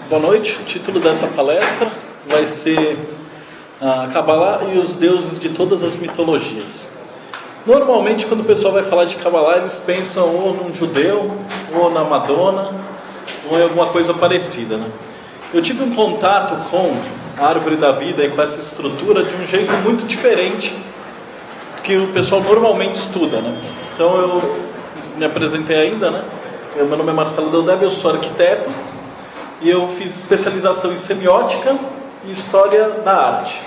Boa noite. O título dessa palestra vai ser Kabbalah e os deuses de todas as mitologias. Normalmente, quando o pessoal vai falar de Kabbalah, eles pensam ou num judeu, ou na Madonna, ou em alguma coisa parecida, né? Eu tive um contato com a árvore da vida e com essa estrutura de um jeito muito diferente do que o pessoal normalmente estuda, né? Então eu me apresentei ainda, né? Meu nome é Marcelo Deldeb, eu sou arquiteto e eu fiz especialização em semiótica e história da arte.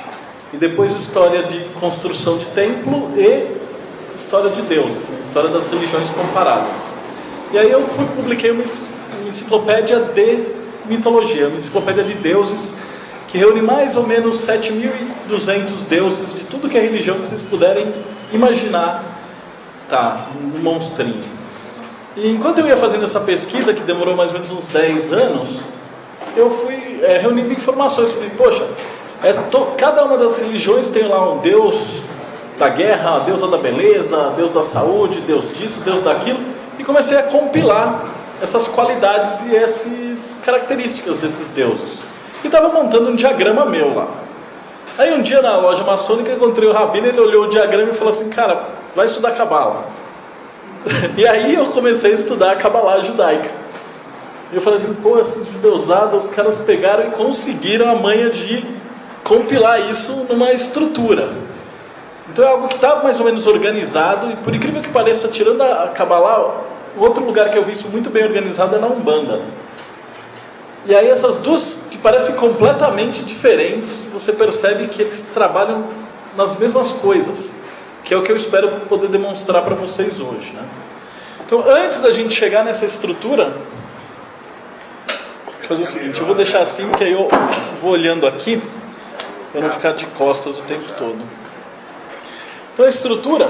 E depois história de construção de templo e história de deuses, né? História das religiões comparadas. E aí eu publiquei uma enciclopédia de mitologia, uma enciclopédia de deuses, que reúne mais ou menos 7.200 deuses de tudo que é religião que vocês puderem imaginar, tá, um monstrinho. E enquanto eu ia fazendo essa pesquisa, que demorou mais ou menos uns 10 anos, eu fui reunindo informações. Falei, poxa, cada uma das religiões tem lá um deus da guerra, a deusa da beleza, deus da saúde, deus disso, deus daquilo, e comecei a compilar essas qualidades e essas características desses deuses. E estava montando um diagrama meu lá. Aí um dia na loja maçônica eu encontrei o Rabino, ele olhou o diagrama e falou assim, cara, vai estudar Kabbalah. E aí eu comecei a estudar a Kabbalah judaica. E eu falei assim, pô, esses judeusados, os caras pegaram e conseguiram a manha de compilar isso numa estrutura. Então é algo que está mais ou menos organizado, e por incrível que pareça, tirando a Kabbalah, o outro lugar que eu vi isso muito bem organizado é na Umbanda. E aí essas duas, que parecem completamente diferentes, você percebe que eles trabalham nas mesmas coisas, que é o que eu espero poder demonstrar para vocês hoje, né? Então, antes da gente chegar nessa estrutura, vou fazer o seguinte, eu vou deixar assim, que aí eu vou olhando aqui, para não ficar de costas o tempo todo. Então, a estrutura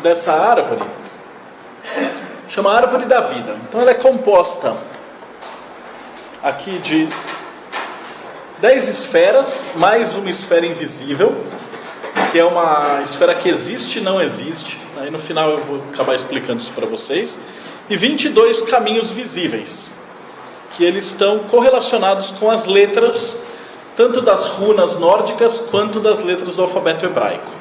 dessa árvore chama árvore da vida. Então, ela é composta aqui de 10 esferas, mais uma esfera invisível, que é uma esfera que existe e não existe. Aí no final eu vou acabar explicando isso para vocês. E 22 caminhos visíveis, que eles estão correlacionados com as letras, tanto das runas nórdicas, quanto das letras do alfabeto hebraico.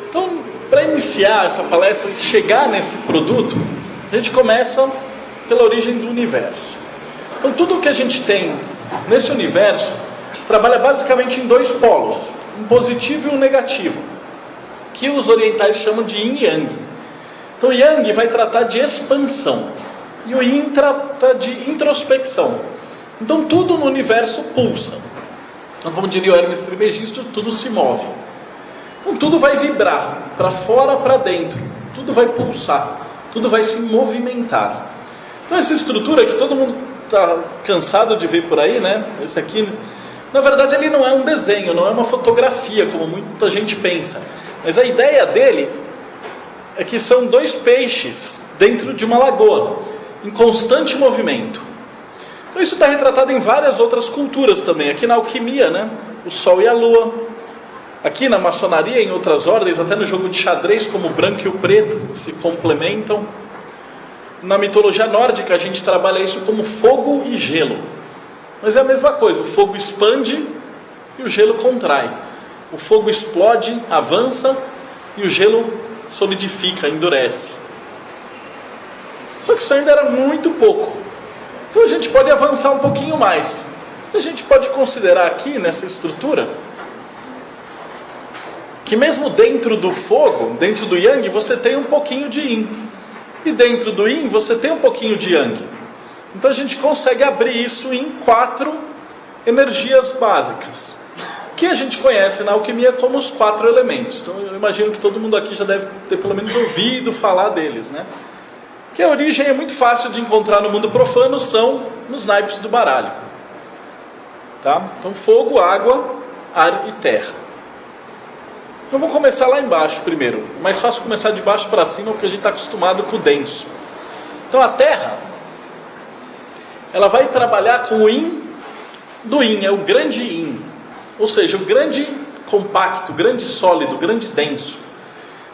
Então, para iniciar essa palestra e chegar nesse produto, a gente começa pela origem do universo. Então, tudo o que a gente tem nesse universo trabalha basicamente em dois polos, um positivo e um negativo, que os orientais chamam de Yin e Yang. Então, Yang vai tratar de expansão e o Yin trata de introspecção. Então, tudo no universo pulsa. Então, como diria o Hermes Trismegisto, tudo se move. Então, tudo vai vibrar, para fora, para dentro. Tudo vai pulsar, tudo vai se movimentar. Então, essa estrutura que todo mundo está cansado de ver por aí, né? Esse aqui, na verdade, ele não é um desenho, não é uma fotografia, como muita gente pensa. Mas a ideia dele é que são dois peixes dentro de uma lagoa, em constante movimento. Então isso está retratado em várias outras culturas também. Aqui na alquimia, né? O sol e a lua. Aqui na maçonaria, em outras ordens, até no jogo de xadrez, como o branco e o preto se complementam. Na mitologia nórdica, a gente trabalha isso como fogo e gelo. Mas é a mesma coisa, o fogo expande e o gelo contrai. O fogo explode, avança, e o gelo solidifica, endurece. Só que isso ainda era muito pouco. Então a gente pode avançar um pouquinho mais. A gente pode considerar aqui, nessa estrutura, que mesmo dentro do fogo, dentro do Yang, você tem um pouquinho de Yin. E dentro do Yin, você tem um pouquinho de Yang. Então a gente consegue abrir isso em 4 energias básicas, que a gente conhece na alquimia como os 4 elementos. Então eu imagino que todo mundo aqui já deve ter pelo menos ouvido falar deles, né? Que a origem é muito fácil de encontrar no mundo profano, são nos naipes do baralho. Tá? Então fogo, água, ar e terra. Eu vou começar lá embaixo primeiro. É mais fácil começar de baixo para cima, porque a gente está acostumado com o denso. Então a terra, ela vai trabalhar com o Yin do Yin, é o grande Yin. Ou seja, o grande compacto, o grande sólido, o grande denso.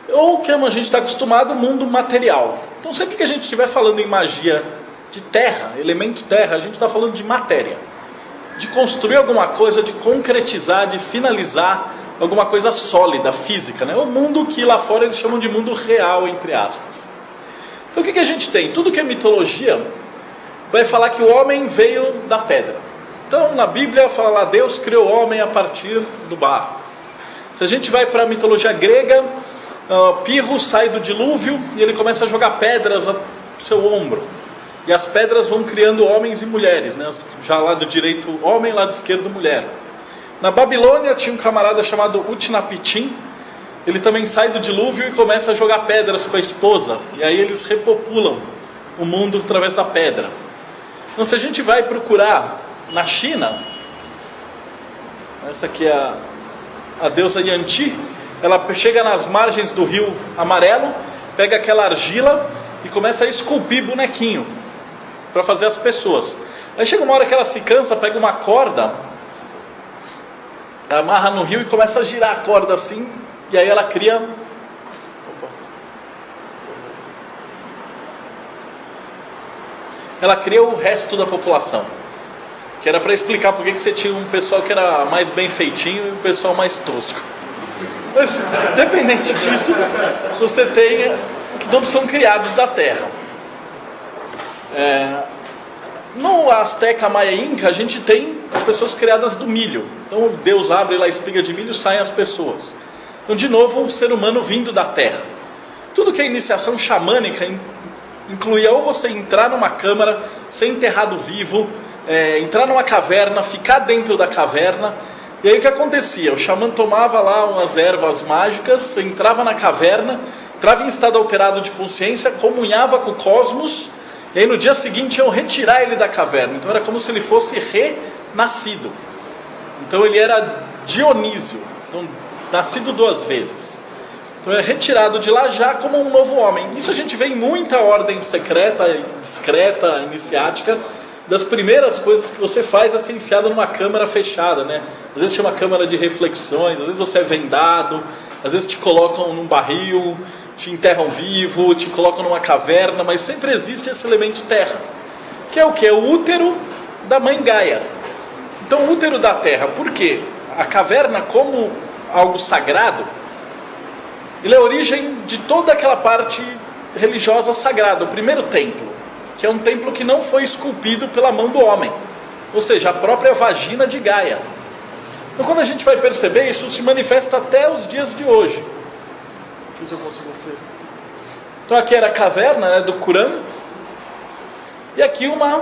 Ou, como a gente está acostumado, o mundo material. Então sempre que a gente estiver falando em magia de terra, elemento terra. A gente está falando de matéria, de construir alguma coisa, de concretizar, de finalizar alguma coisa sólida, física, né? O mundo que lá fora eles chamam de mundo real, entre aspas. Então o que a gente tem? Tudo que é mitologia vai falar que o homem veio da pedra. Então na Bíblia fala lá, Deus criou o homem a partir do barro. Se a gente vai para a mitologia grega, Pirro sai do dilúvio e ele começa a jogar pedras ao seu ombro. E as pedras vão criando homens e mulheres, né? Já lado direito homem, lado esquerdo mulher. Na Babilônia tinha um camarada chamado Utnapishtim. Ele também sai do dilúvio e começa a jogar pedras com a esposa. E aí eles repopulam o mundo através da pedra. Então se a gente vai procurar na China, essa aqui é a deusa Yanti. Ela chega nas margens do rio Amarelo, pega aquela argila e começa a esculpir bonequinho para fazer as pessoas. Aí chega uma hora que ela se cansa, pega uma corda, amarra no rio e começa a girar a corda assim, e aí ela cria... Ela cria o resto da população. Que era para explicar por que você tinha um pessoal que era mais bem feitinho e um pessoal mais tosco. Mas, independente disso, você tem que todos são criados da terra. No Azteca, Maia e Inca, a gente tem as pessoas criadas do milho. Então Deus abre lá a espiga de milho e saem as pessoas. Então, de novo, o ser humano vindo da terra. Tudo que é iniciação xamânica incluía ou você entrar numa câmara, ser enterrado vivo, entrar numa caverna, ficar dentro da caverna. E aí o que acontecia? O xamã tomava lá umas ervas mágicas, entrava na caverna, entrava em estado alterado de consciência, comunhava com o cosmos, e aí no dia seguinte iam retirar ele da caverna. Então era como se ele fosse renascido. Então ele era Dionísio, então, nascido 2 vezes. Então é retirado de lá já como um novo homem. Isso a gente vê em muita ordem secreta, discreta, iniciática. Das primeiras coisas que você faz é ser enfiado numa câmara fechada, né? Às vezes chama câmara de reflexões, às vezes você é vendado, às vezes te colocam num barril, te enterram vivo, te colocam numa caverna, mas sempre existe esse elemento terra, que é o que? É o útero da mãe Gaia. Então o útero da terra, por quê? A caverna como algo sagrado, ele é a origem de toda aquela parte religiosa sagrada, o primeiro templo, que é um templo que não foi esculpido pela mão do homem, ou seja, a própria vagina de Gaia. Então quando a gente vai perceber, isso se manifesta até os dias de hoje. Deixa eu ver se eu consigo ver. Então aqui era a caverna, né, do Kuran, e aqui uma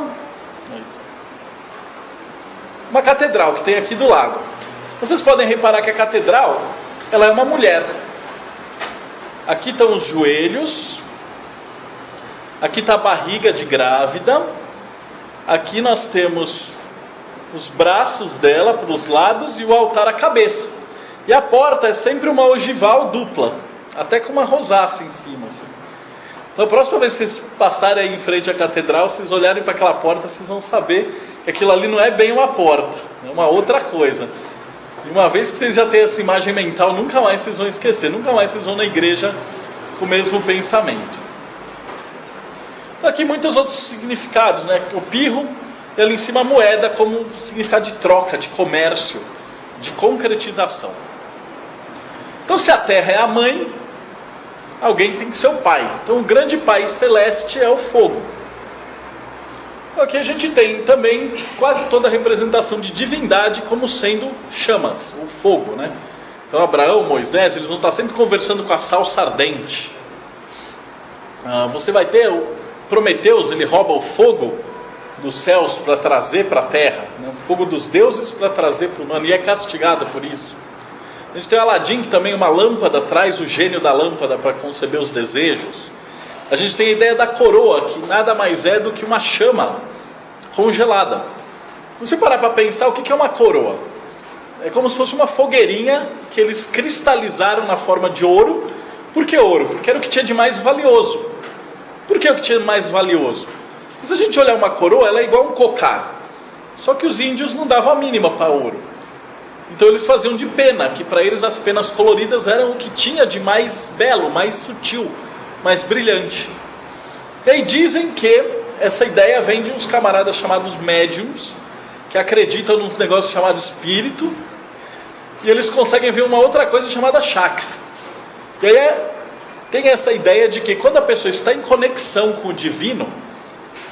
catedral que tem aqui do lado. Vocês podem reparar que a catedral, ela é uma mulher. Aqui estão os joelhos, aqui está a barriga de grávida, aqui nós temos os braços dela para os lados e o altar à cabeça. E a porta é sempre uma ogival dupla, até com uma rosácea em cima. Assim. Então a próxima vez que vocês passarem aí em frente à catedral, vocês olharem para aquela porta, vocês vão saber que aquilo ali não é bem uma porta, é uma outra coisa. E uma vez que vocês já têm essa imagem mental, nunca mais vocês vão esquecer, nunca mais vocês vão na igreja com o mesmo pensamento. Então aqui muitos outros significados, né? O pirro, ele em cima a moeda como significado de troca, de comércio, de concretização. Então se a terra é a mãe, alguém tem que ser o pai. Então o grande pai celeste é o fogo. Então aqui a gente tem também quase toda a representação de divindade como sendo chamas, o fogo, né? Então Abraão, Moisés, eles vão estar sempre conversando com a salsa ardente. Você vai ter o Prometeus, ele rouba o fogo dos céus para trazer para a terra, né? O fogo dos deuses para trazer para o humano, e é castigado por isso. A gente tem o Aladim, que também uma lâmpada traz o gênio da lâmpada para conceber os desejos. A gente tem a ideia da coroa, que nada mais é do que uma chama congelada. Se você parar para pensar, o que é uma coroa? É como se fosse uma fogueirinha que eles cristalizaram na forma de ouro. Por que ouro? Porque era o que tinha de mais valioso. Por que o que tinha de mais valioso? Se a gente olhar uma coroa, ela é igual um cocar. Só que os índios não davam a mínima para ouro. Então eles faziam de pena, que para eles as penas coloridas eram o que tinha de mais belo, mais sutil, mais brilhante. E aí dizem que essa ideia vem de uns camaradas chamados médiums, que acreditam nos negócios chamados espírito, e eles conseguem ver uma outra coisa chamada chakra. E aí tem essa ideia de que quando a pessoa está em conexão com o divino,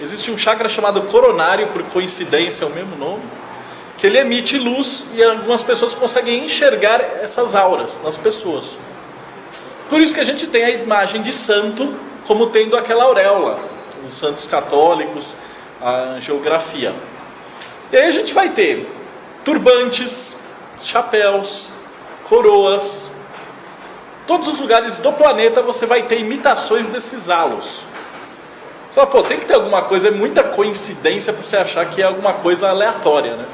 existe um chakra chamado coronário, por coincidência é o mesmo nome, que ele emite luz e algumas pessoas conseguem enxergar essas auras nas pessoas. Por isso que a gente tem a imagem de santo como tendo aquela auréola, os santos católicos, a angiografia. E aí a gente vai ter turbantes, chapéus, coroas. Todos os lugares do planeta você vai ter imitações desses halos. Só, tem que ter alguma coisa, é muita coincidência para você achar que é alguma coisa aleatória, né?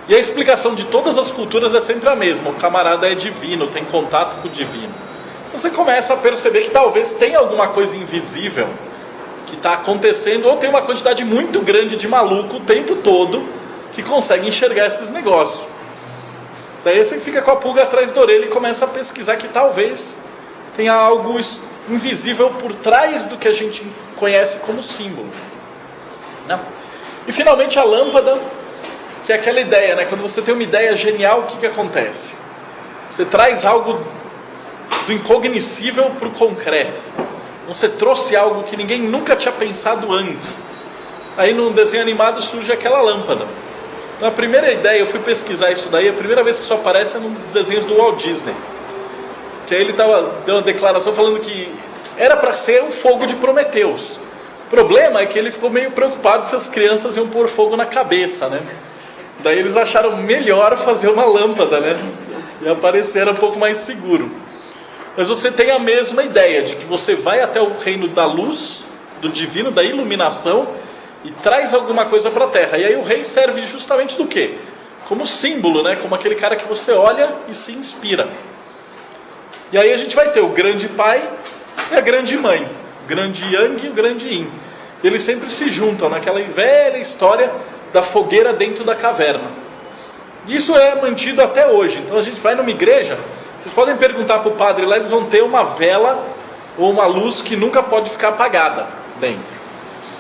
E a explicação de todas as culturas é sempre a mesma. O camarada é divino, tem contato com o divino. Você começa a perceber que talvez tenha alguma coisa invisível que está acontecendo, ou tem uma quantidade muito grande de maluco o tempo todo que consegue enxergar esses negócios. Daí você fica com a pulga atrás da orelha e começa a pesquisar que talvez tenha algo invisível por trás do que a gente conhece como símbolo, né? E finalmente a lâmpada, que é aquela ideia, né? Quando você tem uma ideia genial, o que acontece? Você traz algo do incognoscível para o concreto. Você trouxe algo que ninguém nunca tinha pensado antes. Aí num desenho animado surge aquela lâmpada. Então a primeira ideia, eu fui pesquisar isso daí, a primeira vez que isso aparece é nos desenhos do Walt Disney. Que aí ele deu uma declaração falando que era para ser o fogo de Prometeus. O problema é que ele ficou meio preocupado se as crianças iam pôr fogo na cabeça, né? Daí eles acharam melhor fazer uma lâmpada, né? E aparecer um pouco mais seguro. Mas você tem a mesma ideia de que você vai até o reino da luz, do divino, da iluminação, e traz alguma coisa para a terra. E aí o rei serve justamente do quê? Como símbolo, né? Como aquele cara que você olha e se inspira. E aí a gente vai ter o grande pai e a grande mãe, o grande yang e o grande yin. Eles sempre se juntam naquela velha história da fogueira dentro da caverna. Isso é mantido até hoje. Então a gente vai numa igreja, vocês podem perguntar para o padre lá, eles vão ter uma vela ou uma luz que nunca pode ficar apagada dentro.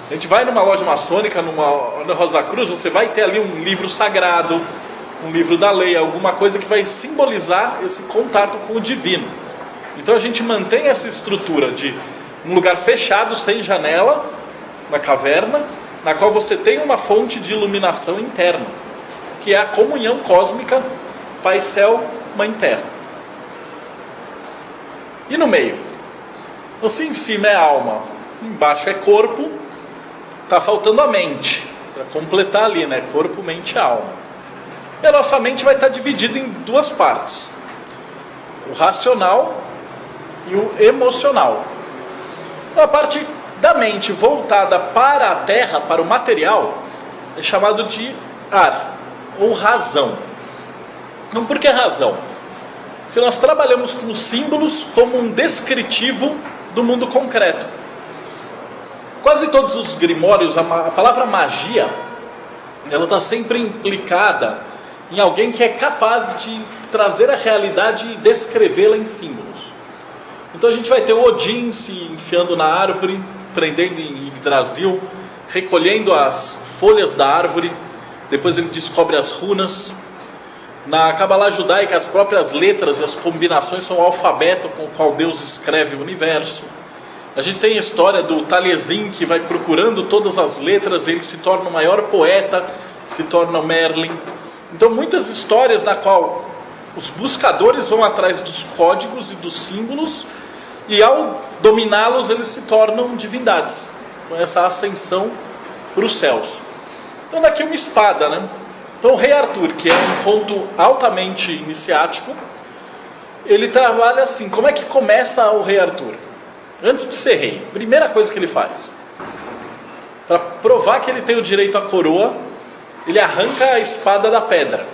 A gente vai numa loja maçônica, na Rosa Cruz, você vai ter ali um livro sagrado, um livro da lei, alguma coisa que vai simbolizar esse contato com o divino. Então a gente mantém essa estrutura de um lugar fechado, sem janela, na caverna, na qual você tem uma fonte de iluminação interna, que é a comunhão cósmica Pai Céu, Mãe Terra. E no meio? Você em cima é alma, embaixo é corpo, está faltando a mente, para completar ali, né? Corpo, mente e alma. E a nossa mente vai estar dividida em duas partes: o racional e o emocional. A parte da mente voltada para a terra, para o material, é chamado de ar, ou razão. Então, por que razão? Porque nós trabalhamos com os símbolos como um descritivo do mundo concreto. Quase todos os grimórios, a palavra magia, ela está sempre implicada em alguém que é capaz de trazer a realidade e descrevê-la em símbolos. Então a gente vai ter o Odin se enfiando na árvore, prendendo em Yggdrasil, recolhendo as folhas da árvore, depois ele descobre as runas. Na Cabala judaica, as próprias letras e as combinações são o alfabeto com o qual Deus escreve o universo. A gente tem a história do Taliesin, que vai procurando todas as letras, ele se torna o maior poeta, se torna Merlin. Então muitas histórias na qual os buscadores vão atrás dos códigos e dos símbolos, e ao dominá-los eles se tornam divindades. Então essa ascensão para os céus. Então daqui uma espada, né? Então o Rei Arthur, que é um conto altamente iniciático, ele trabalha assim. Como é que começa o Rei Arthur? Antes de ser rei, primeira coisa que ele faz, para provar que ele tem o direito à coroa, ele arranca a espada da pedra.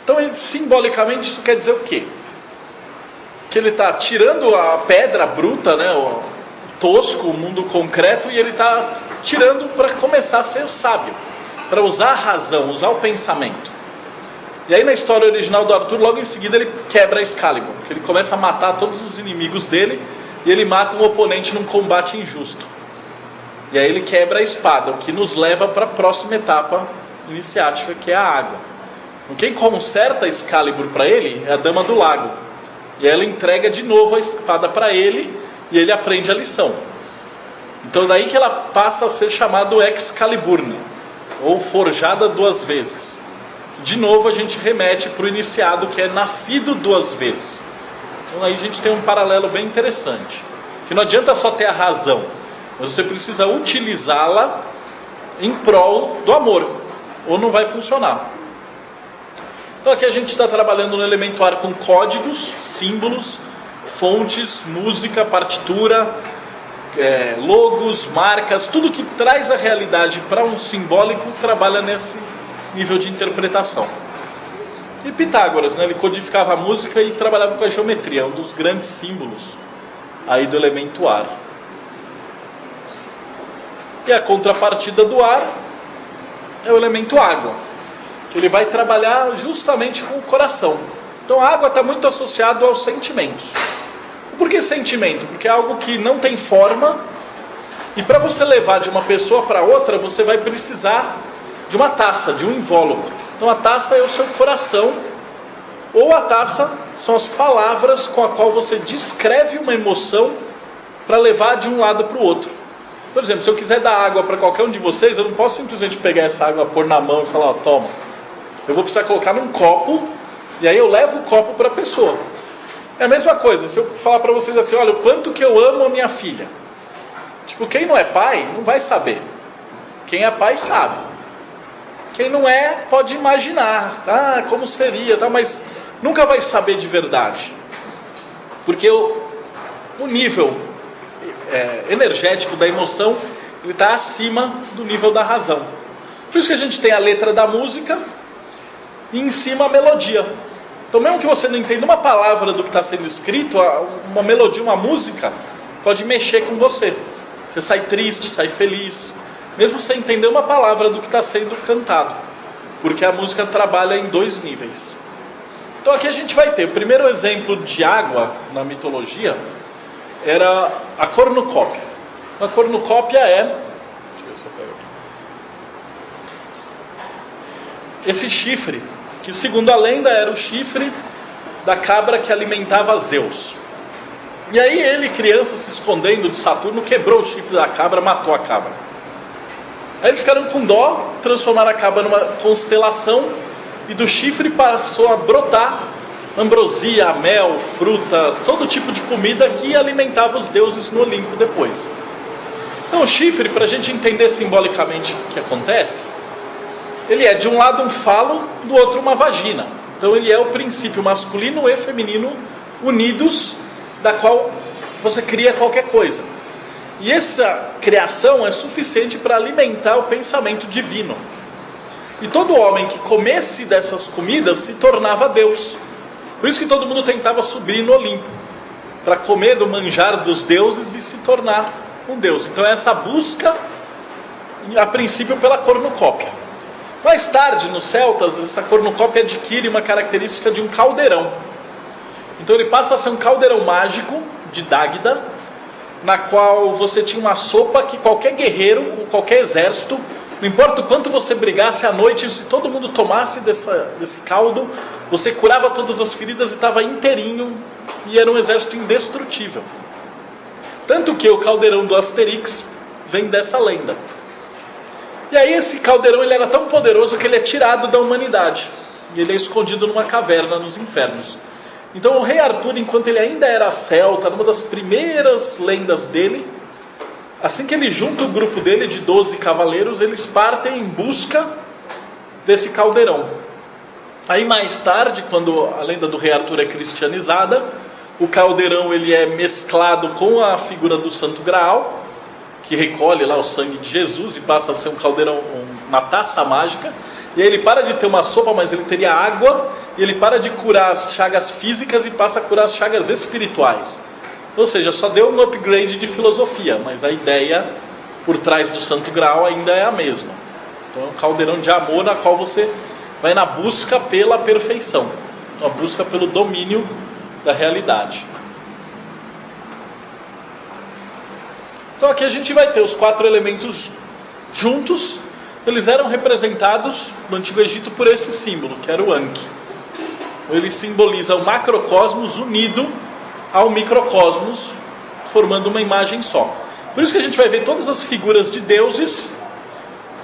Então simbolicamente isso quer dizer o quê? Que ele está tirando a pedra bruta, né, o tosco, o mundo concreto, e ele está tirando para começar a ser sábio, para usar a razão, usar o pensamento. E aí na história original do Arthur, logo em seguida ele quebra a Excalibur, porque ele começa a matar todos os inimigos dele, e ele mata um oponente num combate injusto. E aí ele quebra a espada, o que nos leva para a próxima etapa iniciática, que é a água. Então, quem conserta Excalibur para ele é a Dama do Lago. E ela entrega de novo a espada para ele e ele aprende a lição. Então daí que ela passa a ser chamada Excaliburne, ou forjada duas vezes. De novo a gente remete para o iniciado que é nascido duas vezes. Então aí a gente tem um paralelo bem interessante. Que não adianta só ter a razão, mas você precisa utilizá-la em prol do amor, ou não vai funcionar. Então aqui a gente está trabalhando no elemento ar com códigos, símbolos, fontes, música, partitura, logos, marcas, tudo que traz a realidade para um simbólico trabalha nesse nível de interpretação. E Pitágoras, né, ele codificava a música e trabalhava com a geometria, um dos grandes símbolos aí do elemento ar. E a contrapartida do ar é o elemento água, que ele vai trabalhar justamente com o coração. Então a água está muito associada aos sentimentos. Por que sentimento? Porque é algo que não tem forma, e para você levar de uma pessoa para outra, você vai precisar de uma taça, de um invólucro. Então a taça é o seu coração, ou a taça são as palavras com a qual você descreve uma emoção para levar de um lado para o outro. Por exemplo, se eu quiser dar água para qualquer um de vocês, eu não posso simplesmente pegar essa água, pôr na mão e falar, ó, toma. Eu vou precisar colocar num copo, e aí eu levo o copo para a pessoa. É a mesma coisa, se eu falar para vocês assim, olha, o quanto que eu amo a minha filha. Tipo, quem não é pai, não vai saber. Quem é pai, sabe. Quem não é, pode imaginar, como seria, mas nunca vai saber de verdade. Porque o nível energético da emoção, ele está acima do nível da razão. Por isso que a gente tem a letra da música e em cima a melodia. Então mesmo que você não entenda uma palavra do que está sendo escrito, uma melodia, uma música, pode mexer com você. Você sai triste, sai feliz, mesmo sem entender uma palavra do que está sendo cantado. Porque a música trabalha em dois níveis. Então aqui a gente vai ter, o primeiro exemplo de água na mitologia era a cornucópia. A cornucópia deixa eu ver se eu pego aqui. Esse chifre, que segundo a lenda era o chifre da cabra que alimentava Zeus. E aí ele, criança, se escondendo de Saturno, quebrou o chifre da cabra, matou a cabra. Aí eles ficaram com dó, transformaram a cabra numa constelação, e do chifre passou a brotar ambrosia, mel, frutas, todo tipo de comida que alimentava os deuses no Olimpo depois. Então o chifre, para a gente entender simbolicamente o que acontece, ele é de um lado um falo, do outro uma vagina. Então ele é o princípio masculino e feminino unidos, da qual você cria qualquer coisa. E essa criação é suficiente para alimentar o pensamento divino. E todo homem que comesse dessas comidas se tornava Deus. Por isso que todo mundo tentava subir no Olimpo, para comer do manjar dos deuses e se tornar um Deus. Então é essa busca, a princípio, pela cornucópia. Mais tarde, nos celtas, essa cornucópia adquire uma característica de um caldeirão. Então ele passa a ser um caldeirão mágico, de Dágda, na qual você tinha uma sopa que qualquer guerreiro, ou qualquer exército, não importa o quanto você brigasse à noite, se todo mundo tomasse desse caldo, você curava todas as feridas e estava inteirinho, e era um exército indestrutível. Tanto que o caldeirão do Asterix vem dessa lenda. E aí esse caldeirão ele era tão poderoso que ele é tirado da humanidade. E ele é escondido numa caverna nos infernos. Então o rei Arthur, enquanto ele ainda era celta, numa das primeiras lendas dele, assim que ele junta o grupo dele de 12 cavaleiros, eles partem em busca desse caldeirão. Aí mais tarde, quando a lenda do rei Arthur é cristianizada, o caldeirão ele é mesclado com a figura do Santo Graal, que recolhe lá o sangue de Jesus e passa a ser um caldeirão, uma taça mágica. E aí ele para de ter uma sopa, mas ele teria água, e ele para de curar as chagas físicas e passa a curar as chagas espirituais. Ou seja, só deu um upgrade de filosofia, mas a ideia por trás do Santo Graal ainda é a mesma. Então é um caldeirão de amor na qual você vai na busca pela perfeição, na busca pelo domínio da realidade. Então aqui a gente vai ter os 4 elementos juntos. Eles eram representados no Antigo Egito por esse símbolo, que era o Anki. Ele simboliza o macrocosmos unido ao microcosmos, formando uma imagem só. Por isso que a gente vai ver todas as figuras de deuses,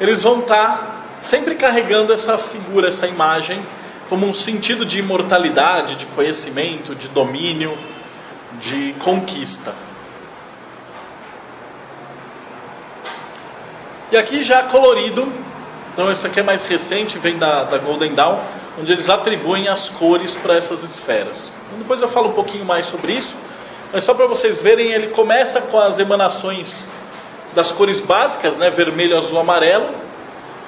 eles vão estar sempre carregando essa figura, essa imagem, como um sentido de imortalidade, de conhecimento, de domínio, de conquista. E aqui já colorido, então esse aqui é mais recente, vem da Golden Dawn, onde eles atribuem as cores para essas esferas. Então, depois eu falo um pouquinho mais sobre isso, mas só para vocês verem, ele começa com as emanações das cores básicas, né, vermelho, azul, amarelo.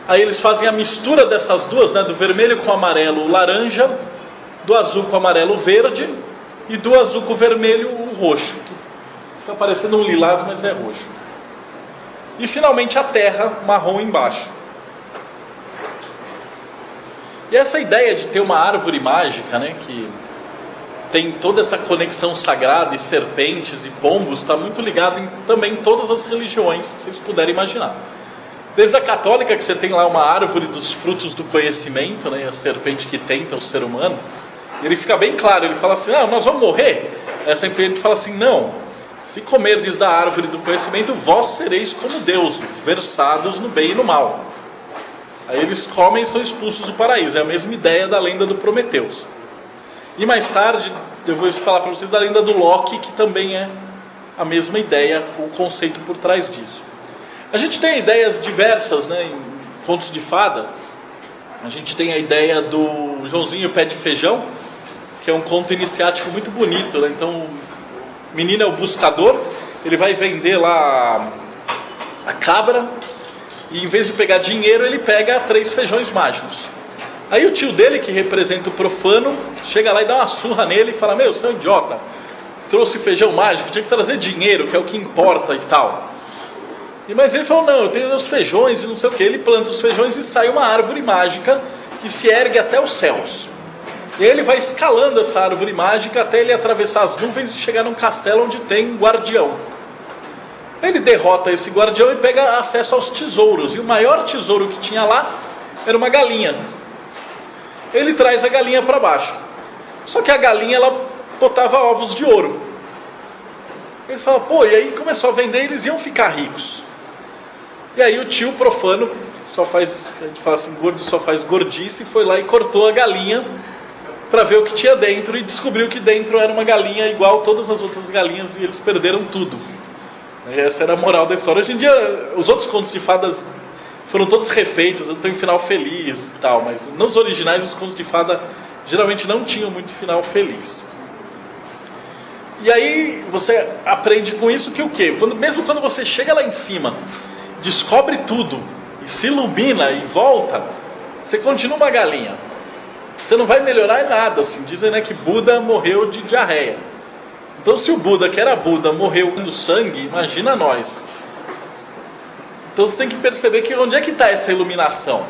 Aí eles fazem a mistura dessas duas, né, do vermelho com o amarelo, o laranja, do azul com o amarelo, o verde, e do azul com o vermelho, o roxo. Fica parecendo um lilás, mas é roxo. E finalmente a terra marrom embaixo. E essa ideia de ter uma árvore mágica, né, que tem toda essa conexão sagrada, e serpentes e pombos, está muito ligado também em todas as religiões que vocês puderem imaginar. Desde a católica, que você tem lá uma árvore dos frutos do conhecimento, né, a serpente que tenta o ser humano, e ele fica bem claro, ele fala assim, nós vamos morrer? A serpente fala assim, não. Se comerdes da árvore do conhecimento, vós sereis como deuses, versados no bem e no mal. Aí eles comem e são expulsos do paraíso. É a mesma ideia da lenda do Prometeus. E mais tarde, eu vou falar para vocês da lenda do Loki, que também é a mesma ideia, o conceito por trás disso. A gente tem ideias diversas, né, em contos de fada. A gente tem a ideia do Joãozinho Pé de Feijão, que é um conto iniciático muito bonito, né? Então, o menino é o buscador, ele vai vender lá a cabra, e em vez de pegar dinheiro, ele pega 3 feijões mágicos. Aí o tio dele, que representa o profano, chega lá e dá uma surra nele e fala, meu, você é um idiota, trouxe feijão mágico, tinha que trazer dinheiro, que é o que importa e tal. Mas ele falou, não, eu tenho os feijões e não sei o que. Ele planta os feijões e sai uma árvore mágica que se ergue até os céus. E ele vai escalando essa árvore mágica até ele atravessar as nuvens e chegar num castelo onde tem um guardião. Ele derrota esse guardião e pega acesso aos tesouros. E o maior tesouro que tinha lá era uma galinha. Ele traz a galinha para baixo. Só que a galinha, ela botava ovos de ouro. Eles falam, pô, e aí começou a vender e eles iam ficar ricos. E aí o tio profano, a gente fala assim, gordo só faz gordice, foi lá e cortou a galinha para ver o que tinha dentro e descobriu que dentro era uma galinha igual todas as outras galinhas e eles perderam tudo. E essa era a moral da história. Hoje em dia, os outros contos de fadas foram todos refeitos, não tem um final feliz e tal, mas nos originais os contos de fada geralmente não tinham muito final feliz. E aí você aprende com isso que o quê? Mesmo quando você chega lá em cima, descobre tudo, e se ilumina e volta, você continua uma galinha. Você não vai melhorar em nada, assim. Dizem, né, que Buda morreu de diarreia. Então se o Buda, que era Buda, morreu do sangue, imagina nós. Então você tem que perceber que onde é que está essa iluminação.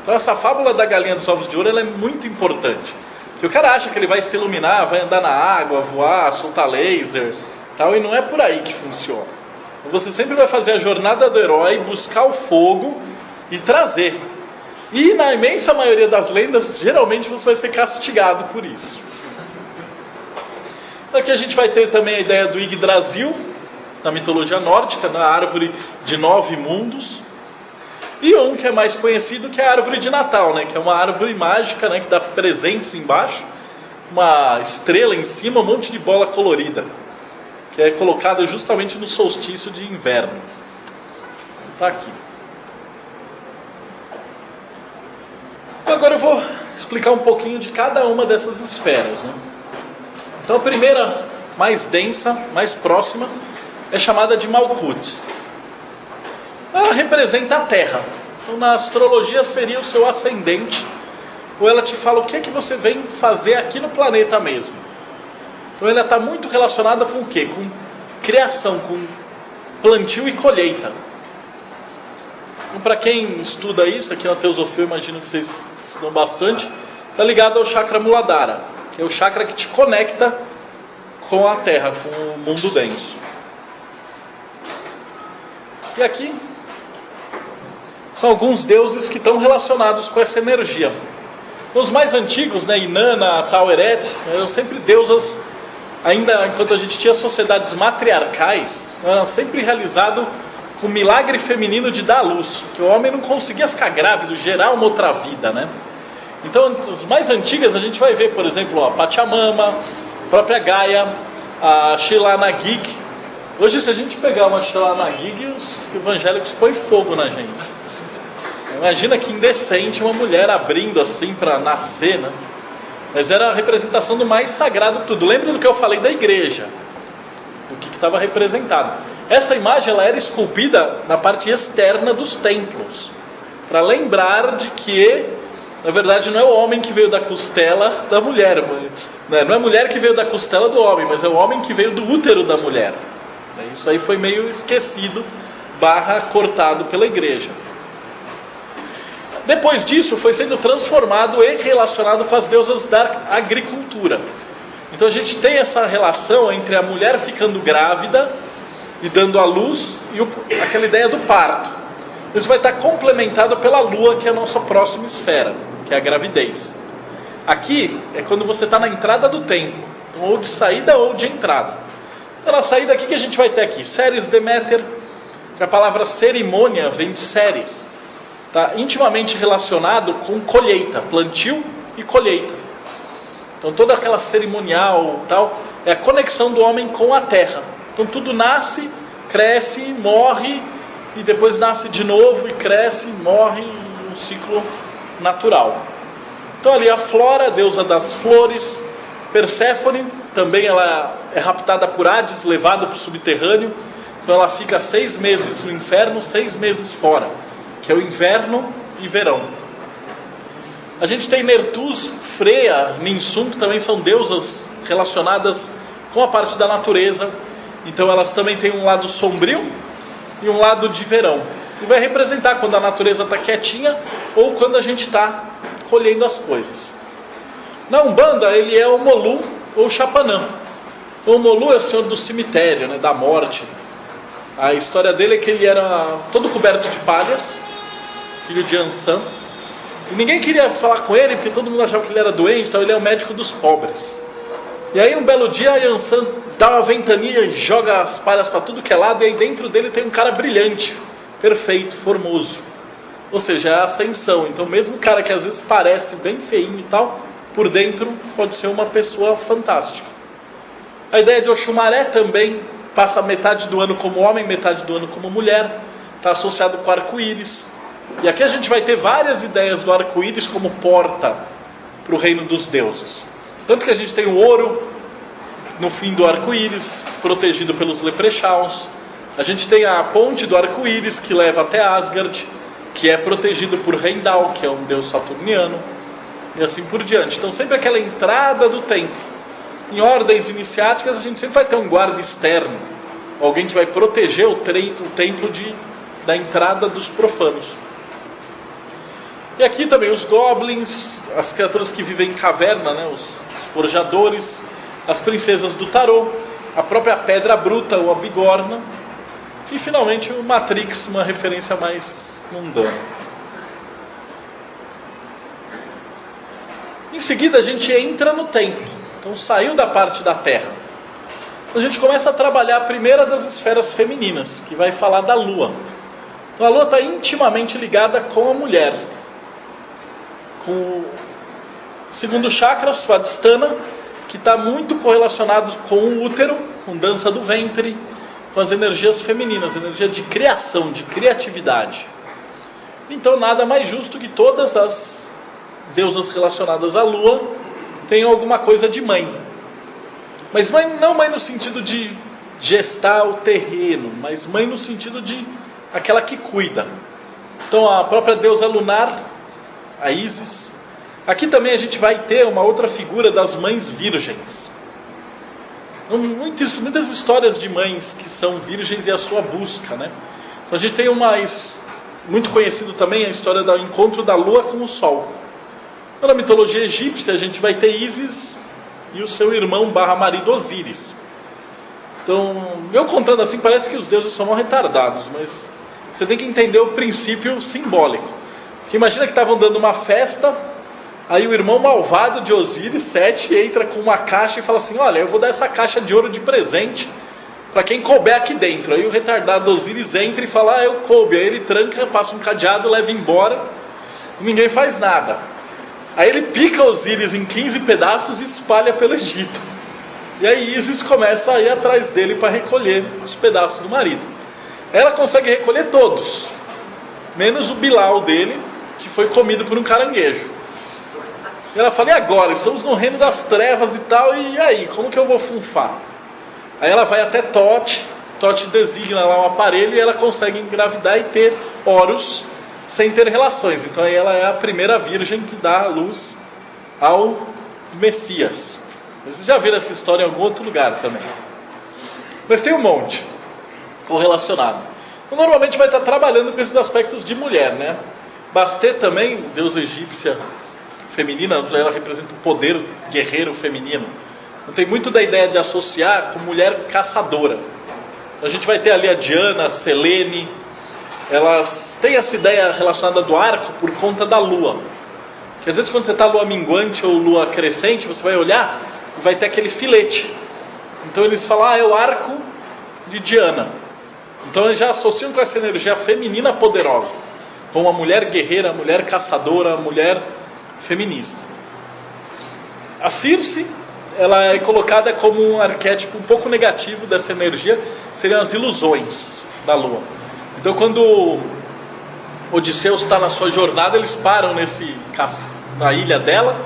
Então essa fábula da galinha dos ovos de ouro, ela é muito importante. Porque o cara acha que ele vai se iluminar, vai andar na água, voar, soltar laser, tal, e não é por aí que funciona. Você sempre vai fazer a jornada do herói, buscar o fogo e trazer. E na imensa maioria das lendas, geralmente você vai ser castigado por isso. Então aqui a gente vai ter também a ideia do Yggdrasil, na mitologia nórdica, na árvore de 9 mundos. E um que é mais conhecido, que é a árvore de Natal, né? Que é uma árvore mágica, né? Que dá presentes embaixo, uma estrela em cima, um monte de bola colorida, que é colocada justamente no solstício de inverno. Está aqui. Agora eu vou explicar um pouquinho de cada uma dessas esferas, né? Então a primeira, mais densa, mais próxima, é chamada de Malkuth. Ela representa a Terra. Então na astrologia seria o seu ascendente, ou ela te fala o que é que você vem fazer aqui no planeta mesmo. Então ela está muito relacionada com o quê? Com criação, com plantio e colheita. Então, para quem estuda isso, aqui na Teosofia eu imagino que vocês estudam bastante, está ligado ao chakra Muladhara, que é o chakra que te conecta com a Terra, com o mundo denso. E aqui são alguns deuses que estão relacionados com essa energia. Os mais antigos, né, Inanna, Taweret, eram sempre deusas, ainda enquanto a gente tinha sociedades matriarcais, era sempre realizado com o milagre feminino de dar à luz, que o homem não conseguia ficar grávido, gerar uma outra vida, né? Então, as mais antigas a gente vai ver, por exemplo, a Pachamama, a própria Gaia, a Shilana-Gig. Hoje, se a gente pegar uma Shilana-Gig, os evangélicos põem fogo na gente. Imagina que indecente uma mulher abrindo assim para nascer, né? Mas era a representação do mais sagrado de tudo. Lembra do que eu falei da igreja? Do que estava representado. Essa imagem ela era esculpida na parte externa dos templos, para lembrar de que, na verdade, não é o homem que veio da costela da mulher, não é a mulher que veio da costela do homem, mas é o homem que veio do útero da mulher. Isso aí foi meio esquecido, cortado pela igreja. Depois disso, foi sendo transformado e relacionado com as deusas da agricultura. Então a gente tem essa relação entre a mulher ficando grávida e dando à luz e aquela ideia do parto. Isso vai estar complementado pela lua, que é a nossa próxima esfera, que é a gravidez. Aqui é quando você está na entrada do templo, então, ou de saída ou de entrada. Então na saída aqui que a gente vai ter aqui, Ceres Deméter, que a palavra cerimônia vem de Ceres. Está intimamente relacionado com colheita, plantio e colheita. Então toda aquela cerimonial tal é a conexão do homem com a terra. Então tudo nasce, cresce, morre e depois nasce de novo e cresce, morre, um ciclo natural. Então ali a Flora, deusa das flores, Perséfone, também ela é raptada por Hades, levada para o subterrâneo. Então ela fica 6 meses no inferno, 6 meses fora, que é o inverno e verão. A gente tem Nertus, Freia, Ninsum, que também são deusas relacionadas com a parte da natureza. Então elas também têm um lado sombrio e um lado de verão. E vai representar quando a natureza está quietinha ou quando a gente está colhendo as coisas. Na Umbanda ele é o Molu ou Chapanã. Então, o Molu é o senhor do cemitério, né, da morte. A história dele é que ele era todo coberto de palhas, filho de Ansan, e ninguém queria falar com ele porque todo mundo achava que ele era doente, então ele é o médico dos pobres. E aí um belo dia a Ansan dá uma ventania e joga as palhas para tudo que é lado, e aí dentro dele tem um cara brilhante, perfeito, formoso. Ou seja, é a ascensão. Então mesmo o cara que às vezes parece bem feinho e tal, por dentro pode ser uma pessoa fantástica. A ideia de Oxumaré também passa metade do ano como homem, metade do ano como mulher, está associado com arco-íris. E aqui a gente vai ter várias ideias do arco-íris como porta para o reino dos deuses. Tanto que a gente tem o ouro no fim do arco-íris, protegido pelos leprechauns. A gente tem a ponte do arco-íris que leva até Asgard, que é protegido por Heimdall, que é um deus saturniano, e assim por diante. Então sempre aquela entrada do templo. Em ordens iniciáticas a gente sempre vai ter um guarda externo, alguém que vai proteger o templo da entrada dos profanos. E aqui também os goblins, as criaturas que vivem em caverna, né, os forjadores, as princesas do tarô, a própria pedra bruta ou a bigorna, e finalmente o Matrix, uma referência mais mundana. Em seguida a gente entra no templo, então saiu da parte da terra. A gente começa a trabalhar a primeira das esferas femininas, que vai falar da lua. Então a lua está intimamente ligada com a mulher. Com o segundo chakra, Swadhisthana, que está muito correlacionado com o útero, com dança do ventre, com as energias femininas, energia de criação, de criatividade. Então nada mais justo que todas as deusas relacionadas à lua tenham alguma coisa de mãe. Mas mãe, não mãe no sentido de gestar o terreno, mas mãe no sentido de aquela que cuida. Então a própria deusa lunar, a Ísis. Aqui também a gente vai ter uma outra figura das mães virgens. Muitas histórias de mães que são virgens e a sua busca, né? Então a gente tem muito conhecido também a história do encontro da lua com o sol. Na mitologia egípcia a gente vai ter Ísis e o seu irmão marido Osíris. Então, eu contando assim parece que os deuses são mal retardados, mas você tem que entender o princípio simbólico. Porque imagina que estavam dando uma festa, aí o irmão malvado de Osíris, Sete, entra com uma caixa e fala assim: olha, eu vou dar essa caixa de ouro de presente para quem couber aqui dentro. Aí o retardado Osíris entra e fala: ah, eu coube. Aí ele tranca, passa um cadeado, leva embora e ninguém faz nada. Aí ele pica Osíris em 15 pedaços e espalha pelo Egito. E aí Ísis começa a ir atrás dele para recolher os pedaços do marido. Ela consegue recolher todos, menos o Bilal dele, que foi comido por um caranguejo. E ela fala: e agora? Estamos no reino das trevas e tal, e aí? Como que eu vou funfar? Aí ela vai até Tote designa lá um aparelho e ela consegue engravidar e ter Horus sem ter relações. Então aí ela é a primeira virgem que dá a luz ao Messias. Vocês já viram essa história em algum outro lugar também. Mas tem um monte correlacionado. Então, normalmente vai estar trabalhando com esses aspectos de mulher, né? Bastet também, deusa egípcia feminina, ela representa o poder guerreiro feminino. Então tem muito da ideia de associar com mulher caçadora. Então, a gente vai ter ali a Diana, a Selene. Elas têm essa ideia relacionada do arco por conta da lua. Que às vezes quando você está lua minguante ou lua crescente, você vai olhar e vai ter aquele filete. Então eles falam: ah, é o arco de Diana. Então eles já associam com essa energia feminina poderosa, com uma mulher guerreira, a mulher caçadora, a mulher feminista. A Circe, ela é colocada como um arquétipo um pouco negativo dessa energia, seriam as ilusões da lua. Então quando Odisseu está na sua jornada, eles param na ilha dela,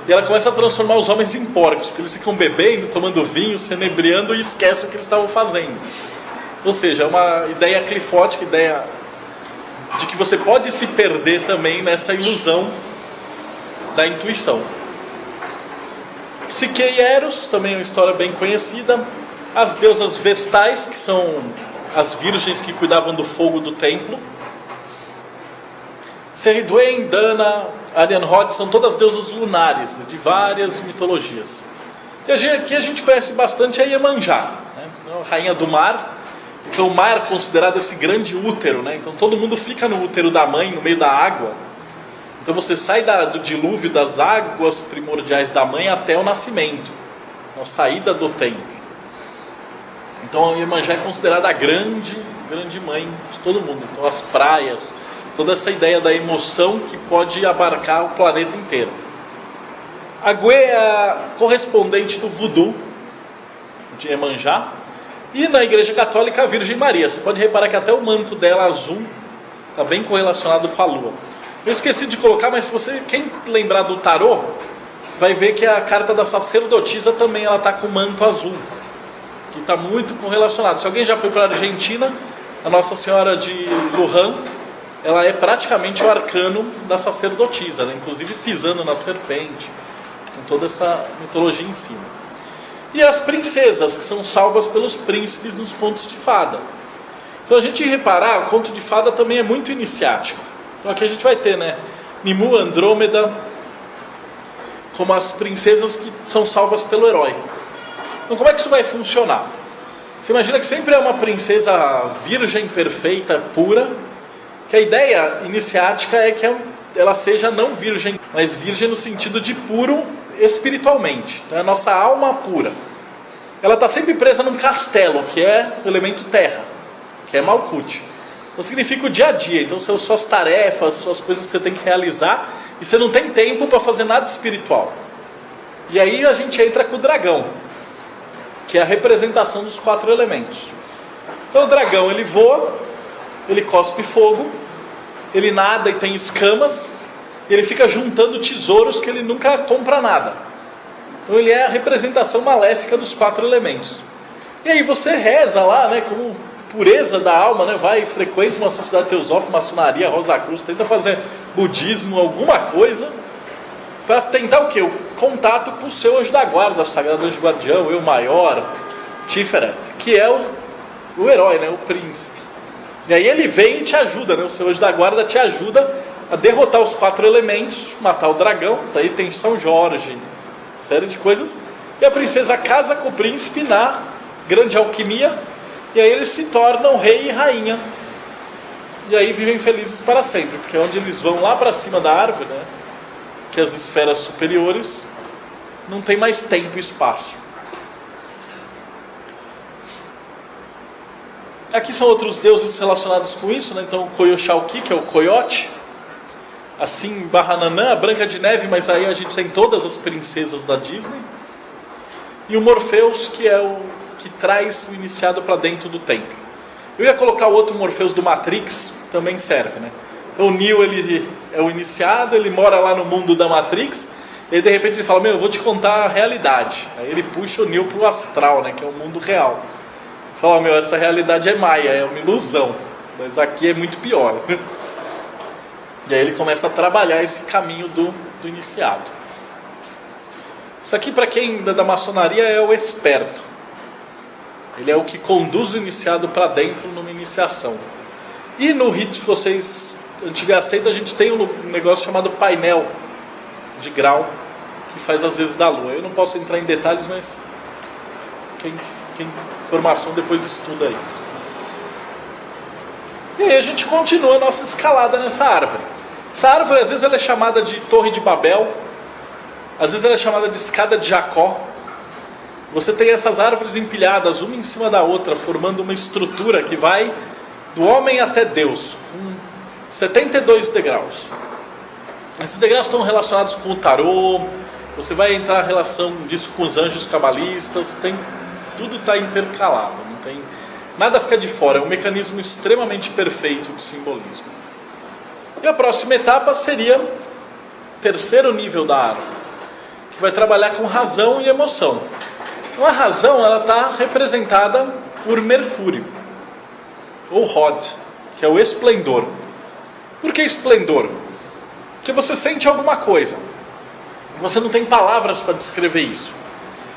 e ela começa a transformar os homens em porcos, porque eles ficam bebendo, tomando vinho, se inebriando e esquecem o que eles estavam fazendo. Ou seja, é uma ideia clifótica, ideia de que você pode se perder também nessa ilusão da intuição. Psique e Eros, também é uma história bem conhecida. As deusas vestais, que são as virgens que cuidavam do fogo do templo. Seriduen, Dana, Arianrhod são todas deusas lunares de várias mitologias. E aqui a gente conhece bastante a Iemanjá, né? A rainha do mar. Então o mar é considerado esse grande útero, né? Então todo mundo fica no útero da mãe, no meio da água. Então você sai do dilúvio das águas primordiais da mãe até o nascimento, a saída do tempo. Então a Iemanjá é considerada a grande mãe de todo mundo. Então as praias, toda essa ideia da emoção que pode abarcar o planeta inteiro. A Guê é a correspondente do voodoo de Iemanjá. E na Igreja Católica a Virgem Maria. Você pode reparar que até o manto dela azul está bem correlacionado com a lua. Eu esqueci de colocar, mas quem lembrar do tarô, vai ver que a carta da sacerdotisa também está com o manto azul, que está muito correlacionado. Se alguém já foi para a Argentina, a Nossa Senhora de Luján, ela é praticamente o arcano da sacerdotisa, né? Inclusive pisando na serpente, com toda essa mitologia em cima. E as princesas, que são salvas pelos príncipes nos contos de fada. Então a gente reparar, o conto de fada também é muito iniciático. Então aqui a gente vai ter, né, Nimue, Andrômeda, como as princesas que são salvas pelo herói. Então como é que isso vai funcionar? Você imagina que sempre é uma princesa virgem, perfeita, pura, que a ideia iniciática é que ela seja não virgem, mas virgem no sentido de puro espiritualmente. Então é a nossa alma pura. Ela está sempre presa num castelo, que é o elemento terra, que é Malkuth. Então significa o dia a dia. Então são suas tarefas, suas coisas que você tem que realizar, e você não tem tempo para fazer nada espiritual. E aí a gente entra com o dragão, que é a representação dos 4 elementos. Então o dragão, ele voa, ele cospe fogo, ele nada e tem escamas, ele fica juntando tesouros que ele nunca compra nada. Então ele é a representação maléfica dos 4 elementos. E aí você reza lá, né, como pureza da alma, né, vai e frequenta uma sociedade teosófica, maçonaria, Rosa Cruz, tenta fazer budismo, alguma coisa, para tentar o quê? O contato com o seu anjo da guarda, sagrado anjo guardião, eu maior, Tiferet, que é o herói, né, o príncipe. E aí ele vem e te ajuda, né, o seu anjo da guarda te ajuda a derrotar os 4 elementos, matar o dragão. Daí tem São Jorge, série de coisas. E a princesa casa com o príncipe na grande alquimia, e aí eles se tornam rei e rainha e aí vivem felizes para sempre, porque onde eles vão lá para cima da árvore, né, que as esferas superiores, não tem mais tempo e espaço. Aqui são outros deuses relacionados com isso, né? Então o Coyolxauhqui, que é o coiote, assim Barrananã, a Branca de Neve, mas aí a gente tem todas as princesas da Disney, e o Morpheus, que é o que traz o iniciado para dentro do templo. Eu ia colocar o outro Morpheus do Matrix, também serve, né? Então o Neo, ele é o iniciado, ele mora lá no mundo da Matrix, e aí de repente ele fala, eu vou te contar a realidade. Aí ele puxa o Neo pro astral, né, que é o mundo real. Fala, essa realidade é maia, é uma ilusão, mas aqui é muito pior. E aí ele começa a trabalhar esse caminho do iniciado. Isso aqui, para quem ainda da maçonaria, é o esperto. Ele é o que conduz o iniciado para dentro numa iniciação. E no rito de vocês, antiga seita, a gente tem um negócio chamado painel de grau, que faz às vezes da lua. Eu não posso entrar em detalhes, mas quem formação depois estuda isso. E aí a gente continua a nossa escalada nessa árvore. Essa árvore, às vezes ela é chamada de Torre de Babel, às vezes ela é chamada de Escada de Jacó. Você tem essas árvores empilhadas uma em cima da outra, formando uma estrutura que vai do homem até Deus, com 72 degraus. Esses degraus estão relacionados com o tarô, você vai entrar em relação disso com os anjos cabalistas, tudo está intercalado, não tem, nada fica de fora, é um mecanismo extremamente perfeito de simbolismo. E a próxima etapa seria o terceiro nível da árvore, que vai trabalhar com razão e emoção. Então a razão, ela está representada por Mercúrio, ou Rod, que é o esplendor. Por que esplendor? Porque você sente alguma coisa, você não tem palavras para descrever isso.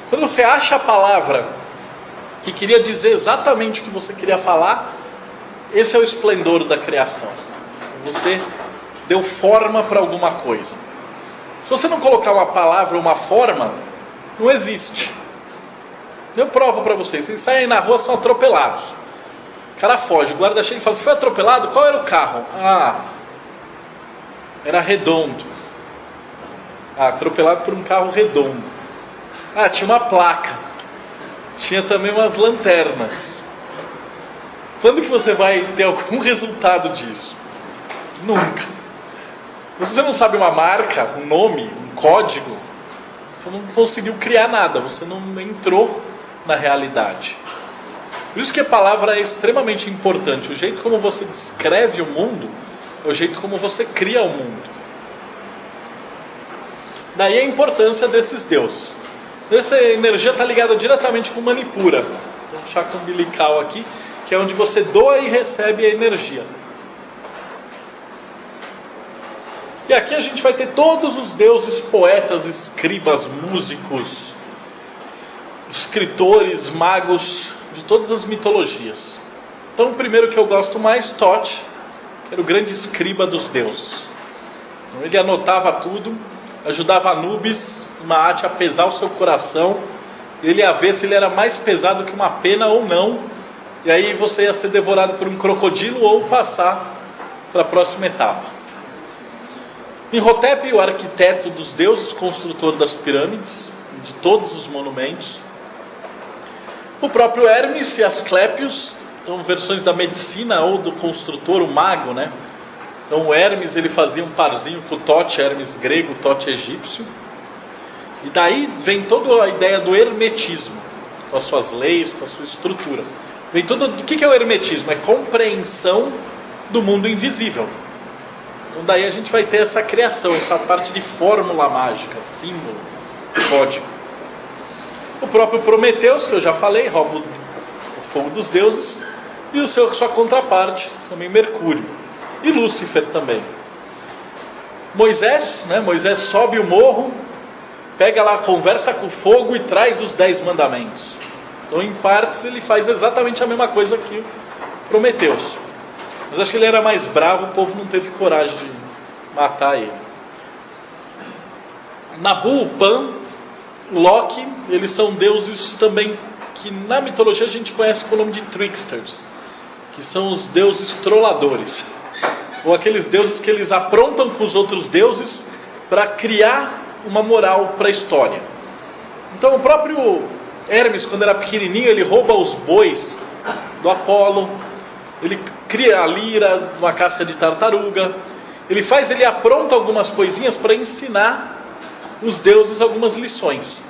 Quando você acha a palavra que queria dizer exatamente o que você queria falar, esse é o esplendor da criação. Você deu forma para alguma coisa. Se você não colocar uma palavra, uma forma, não existe. Eu provo para vocês, vocês saem na rua, são atropelados. O cara foge, o guarda chega e fala, você foi atropelado? Qual era o carro? Era redondo. Atropelado por um carro redondo. Tinha uma placa. Tinha também umas lanternas. Quando que você vai ter algum resultado disso? Nunca. Se você não sabe uma marca, um nome, um código, você não conseguiu criar nada, você não entrou na realidade. Por isso que a palavra é extremamente importante. O jeito como você descreve o mundo é o jeito como você cria o mundo. Daí a importância desses deuses. Essa energia está ligada diretamente com Manipura, um chakra umbilical aqui, que é onde você doa e recebe a energia. E aqui a gente vai ter todos os deuses, poetas, escribas, músicos, escritores, magos de todas as mitologias. Então o primeiro que eu gosto mais, Thoth, que era o grande escriba dos deuses. Então, ele anotava tudo, ajudava Anubis, Maat, a pesar o seu coração. Ele ia ver se ele era mais pesado que uma pena ou não, e aí você ia ser devorado por um crocodilo ou passar para a próxima etapa. Imhotep, o arquiteto dos deuses, construtor das pirâmides, de todos os monumentos. O próprio Hermes e Asclépios, então versões da medicina ou do construtor, o mago, né? Então o Hermes, ele fazia um parzinho com o Thoth, Hermes grego, Thoth egípcio. E daí vem toda a ideia do hermetismo, com as suas leis, com a sua estrutura. Vem tudo. O que é o hermetismo? É compreensão do mundo invisível. Então daí a gente vai ter essa criação, essa parte de fórmula mágica, símbolo, código. O próprio Prometeus, que eu já falei, rouba o fogo dos deuses, e sua contraparte, também Mercúrio. E Lúcifer também. Moisés, né? Moisés sobe o morro, pega lá, conversa com o fogo e traz os 10 mandamentos. Então em partes ele faz exatamente a mesma coisa que o Prometeus. Mas acho que ele era mais bravo, o povo não teve coragem de matar ele. Nabu, Pan, Loki, eles são deuses também que na mitologia a gente conhece com o nome de tricksters, que são os deuses trolladores. ou aqueles deuses que eles aprontam com os outros deuses para criar uma moral para a história. Então o próprio Hermes, quando era pequenininho, ele rouba os bois do Apolo, ele cria a lira, uma casca de tartaruga, ele apronta algumas coisinhas para ensinar os deuses algumas lições.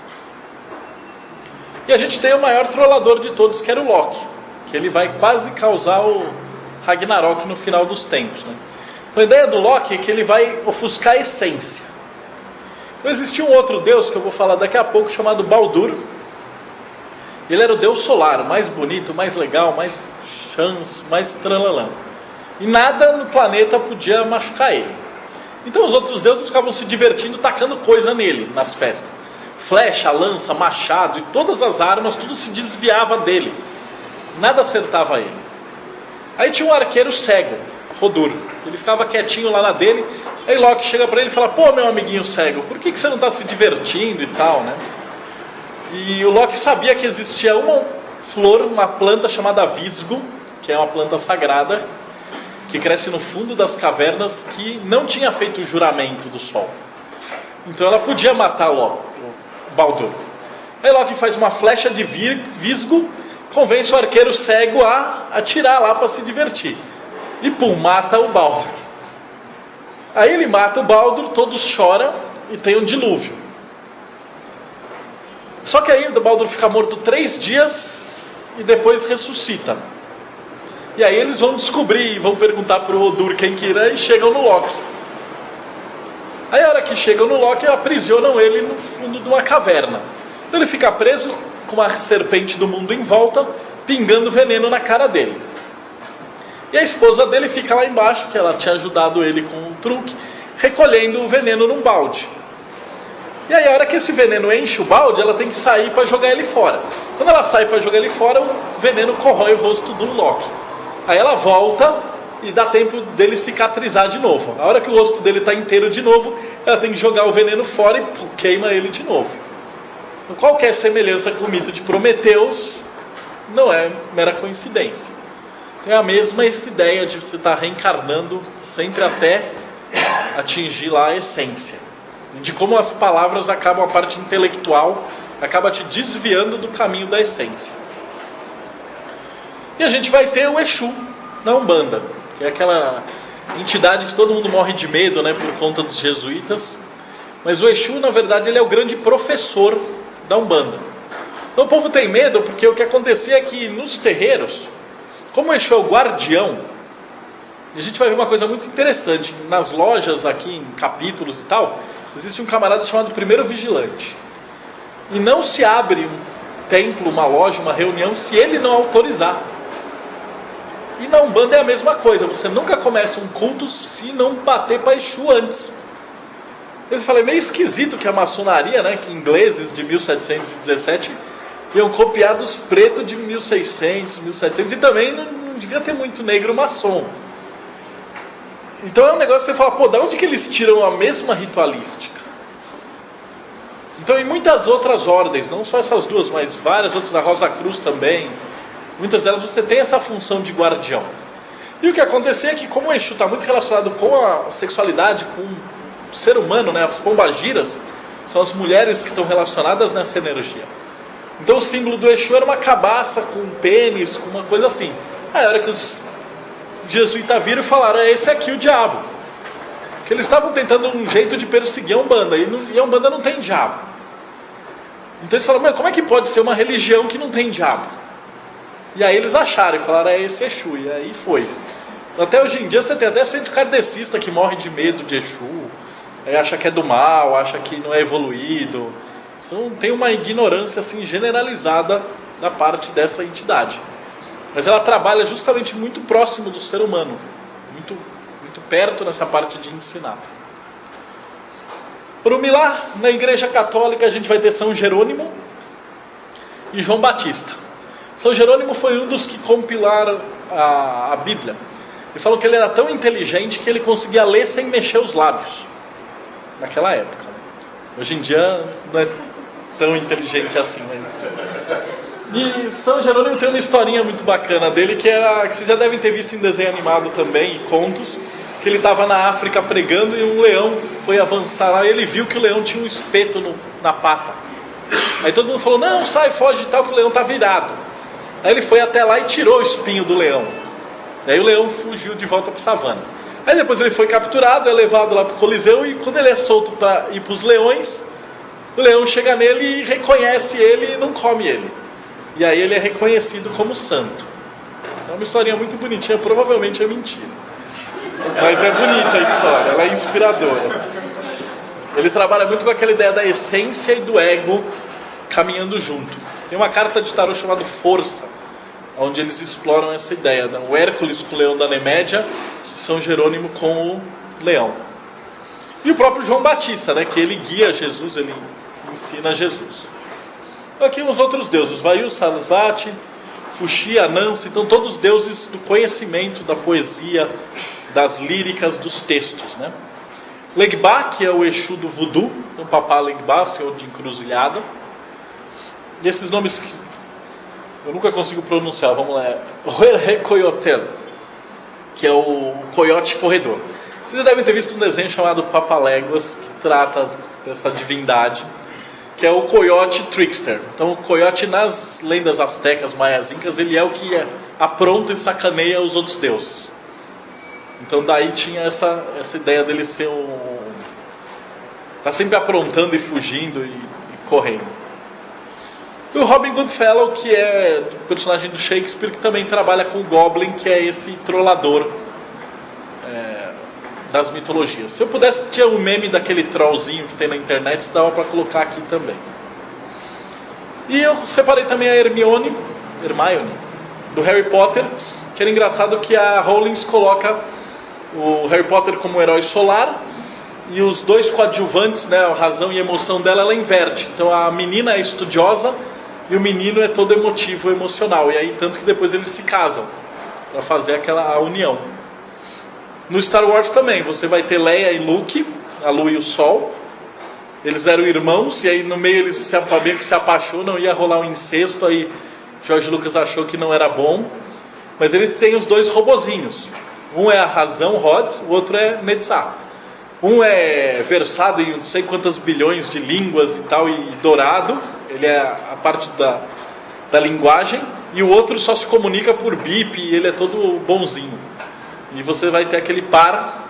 E a gente tem o maior trollador de todos, que era o Loki, que ele vai quase causar o Ragnarok no final dos tempos, né? Então a ideia do Loki é que ele vai ofuscar a essência. Então existia um outro deus que eu vou falar daqui a pouco, chamado Baldur. Ele era o deus solar, mais bonito, mais legal, mais chance, mais tralalã. E nada no planeta podia machucar ele. Então os outros deuses ficavam se divertindo, tacando coisa nele, nas festas. Flecha, lança, machado e todas as armas, tudo se desviava dele. Nada acertava ele. Aí tinha um arqueiro cego, Hodur. Ele ficava quietinho lá na dele. Aí Loki chega para ele e fala: pô, meu amiguinho cego, por que você não está se divertindo e tal, né? E o Loki sabia que existia uma flor, uma planta chamada visgo, que é uma planta sagrada, que cresce no fundo das cavernas, que não tinha feito o juramento do sol. Então ela podia matar o Baldur. Aí Loki faz uma flecha de visgo, convence o arqueiro cego a atirar lá para se divertir. E pum, mata o Baldur. Aí ele mata o Baldur, todos choram e tem um dilúvio. Só que aí o Baldur fica morto 3 dias e depois ressuscita. E aí eles vão descobrir, vão perguntar para o Hodur quem que era e chegam no Loki. Aí a hora que chegam no Loki, aprisionam ele no fundo de uma caverna. Então ele fica preso com uma serpente do mundo em volta, pingando veneno na cara dele. E a esposa dele fica lá embaixo, que ela tinha ajudado ele com um truque, recolhendo o veneno num balde. E aí a hora que esse veneno enche o balde, ela tem que sair para jogar ele fora. Quando ela sai para jogar ele fora, o veneno corrói o rosto do Loki. Aí ela volta e dá tempo dele cicatrizar de novo. A hora que o rosto dele está inteiro de novo, ela tem que jogar o veneno fora e queima ele de novo. Então, qualquer semelhança com o mito de Prometeus não é mera coincidência. Tem a mesma essa ideia de você estar reencarnando sempre até atingir lá a essência. De como as palavras acabam, a parte intelectual acaba te desviando do caminho da essência. E a gente vai ter o Exu na Umbanda, que é aquela entidade que todo mundo morre de medo, né, por conta dos jesuítas. Mas o Exu, na verdade, ele é o grande professor da Umbanda. Então o povo tem medo porque o que acontecia é que nos terreiros, como o Exu é o guardião, a gente vai ver uma coisa muito interessante. Nas lojas aqui, em capítulos e tal, existe um camarada chamado Primeiro Vigilante. E não se abre um templo, uma loja, uma reunião, se ele não autorizar. E na Umbanda é a mesma coisa. Você nunca começa um culto se não bater para Exu antes. Eu falei, meio esquisito que a maçonaria, né, que ingleses de 1717 iam copiar dos pretos de 1600, 1700, e também não devia ter muito negro maçom. Então é um negócio que você fala, pô, da onde que eles tiram a mesma ritualística? Então em muitas outras ordens, não só essas duas, mas várias outras, a Rosa Cruz também, muitas delas você tem essa função de guardião. E o que acontecia é que, como o Exu está muito relacionado com a sexualidade, com o ser humano, né, as pombagiras são as mulheres que estão relacionadas nessa energia. Então o símbolo do Exu era uma cabaça com um pênis, com uma coisa assim. Aí a hora que os jesuítas viram e falaram, é esse aqui o diabo. Que eles estavam tentando um jeito de perseguir a Umbanda, e a Umbanda não tem diabo. Então eles falaram, mas como é que pode ser uma religião que não tem diabo? E aí eles acharam e falaram, é esse Exu, e aí foi. Então, até hoje em dia você tem até centro kardecista que morre de medo de Exu, acha que é do mal, acha que não é evoluído. Então, tem uma ignorância assim, generalizada da parte dessa entidade. Mas ela trabalha justamente muito próximo do ser humano, muito, muito perto nessa parte de ensinar. Para o Milá, na Igreja Católica, a gente vai ter São Jerônimo e João Batista. São Jerônimo foi um dos que compilaram a Bíblia. Ele falou que ele era tão inteligente que ele conseguia ler sem mexer os lábios, naquela época. Hoje em dia não é tão inteligente assim, mas... E São Jerônimo tem uma historinha muito bacana dele, que vocês já devem ter visto em desenho animado também, e contos, que que ele estava na África pregando e um leão foi avançar lá e ele viu que o leão tinha um espeto na pata. Aí todo mundo falou, não, sai, foge e tal, que o leão está virado. Aí ele foi até lá e tirou o espinho do leão. Aí o leão fugiu de volta para a savana. Aí depois ele foi capturado, é levado lá para o Coliseu e quando ele é solto para ir para os leões, o leão chega nele e reconhece ele e não come ele. E aí ele é reconhecido como santo. É uma historinha muito bonitinha, provavelmente é mentira. Mas é bonita a história, ela é inspiradora. Ele trabalha muito com aquela ideia da essência e do ego caminhando junto. Tem uma carta de tarô chamada Força, onde eles exploram essa ideia. O Hércules com o leão da Nemédia, São Jerônimo com o leão. E o próprio João Batista, né, que ele guia Jesus, ele ensina Jesus. Aqui os outros deuses, Vayu, Sarasvati, Fuxi, Anansi, então todos os deuses do conhecimento, da poesia, das líricas, dos textos, né? Legba, que é o Exu do voodoo, então Papá Legba, senhor de encruzilhada. E esses nomes que eu nunca consigo pronunciar, vamos lá. Huerhe Coyotel, que é o coiote corredor. Vocês já devem ter visto um desenho chamado Papaléguas, que trata dessa divindade, que é o coiote trickster. Então o coiote nas lendas astecas, maias, incas, ele é o que apronta e sacaneia os outros deuses. Então daí tinha essa ideia dele ser tá sempre aprontando e fugindo e correndo. E o Robin Goodfellow, que é o personagem do Shakespeare, que também trabalha com o Goblin, que é esse trollador das mitologias. Se eu pudesse, tinha um meme daquele trollzinho que tem na internet, se dava para colocar aqui também. E eu separei também a Hermione, do Harry Potter, que era engraçado que a Rowling coloca o Harry Potter como herói solar e os dois coadjuvantes, né, a razão e a emoção dela, ela inverte. Então a menina é estudiosa e o menino é todo emotivo, emocional. E aí tanto que depois eles se casam para fazer a união. No Star Wars também, você vai ter Leia e Luke, a Lua e o Sol. Eles eram irmãos e aí no meio eles se apaixonam, ia rolar um incesto, aí George Lucas achou que não era bom. Mas eles têm os dois robozinhos. Um é a razão, Rod, o outro é Netzah. Um é versado em não sei quantas bilhões de línguas e tal, e dourado. Ele é a parte da linguagem. E o outro só se comunica por bip e ele é todo bonzinho. E você vai ter aquele par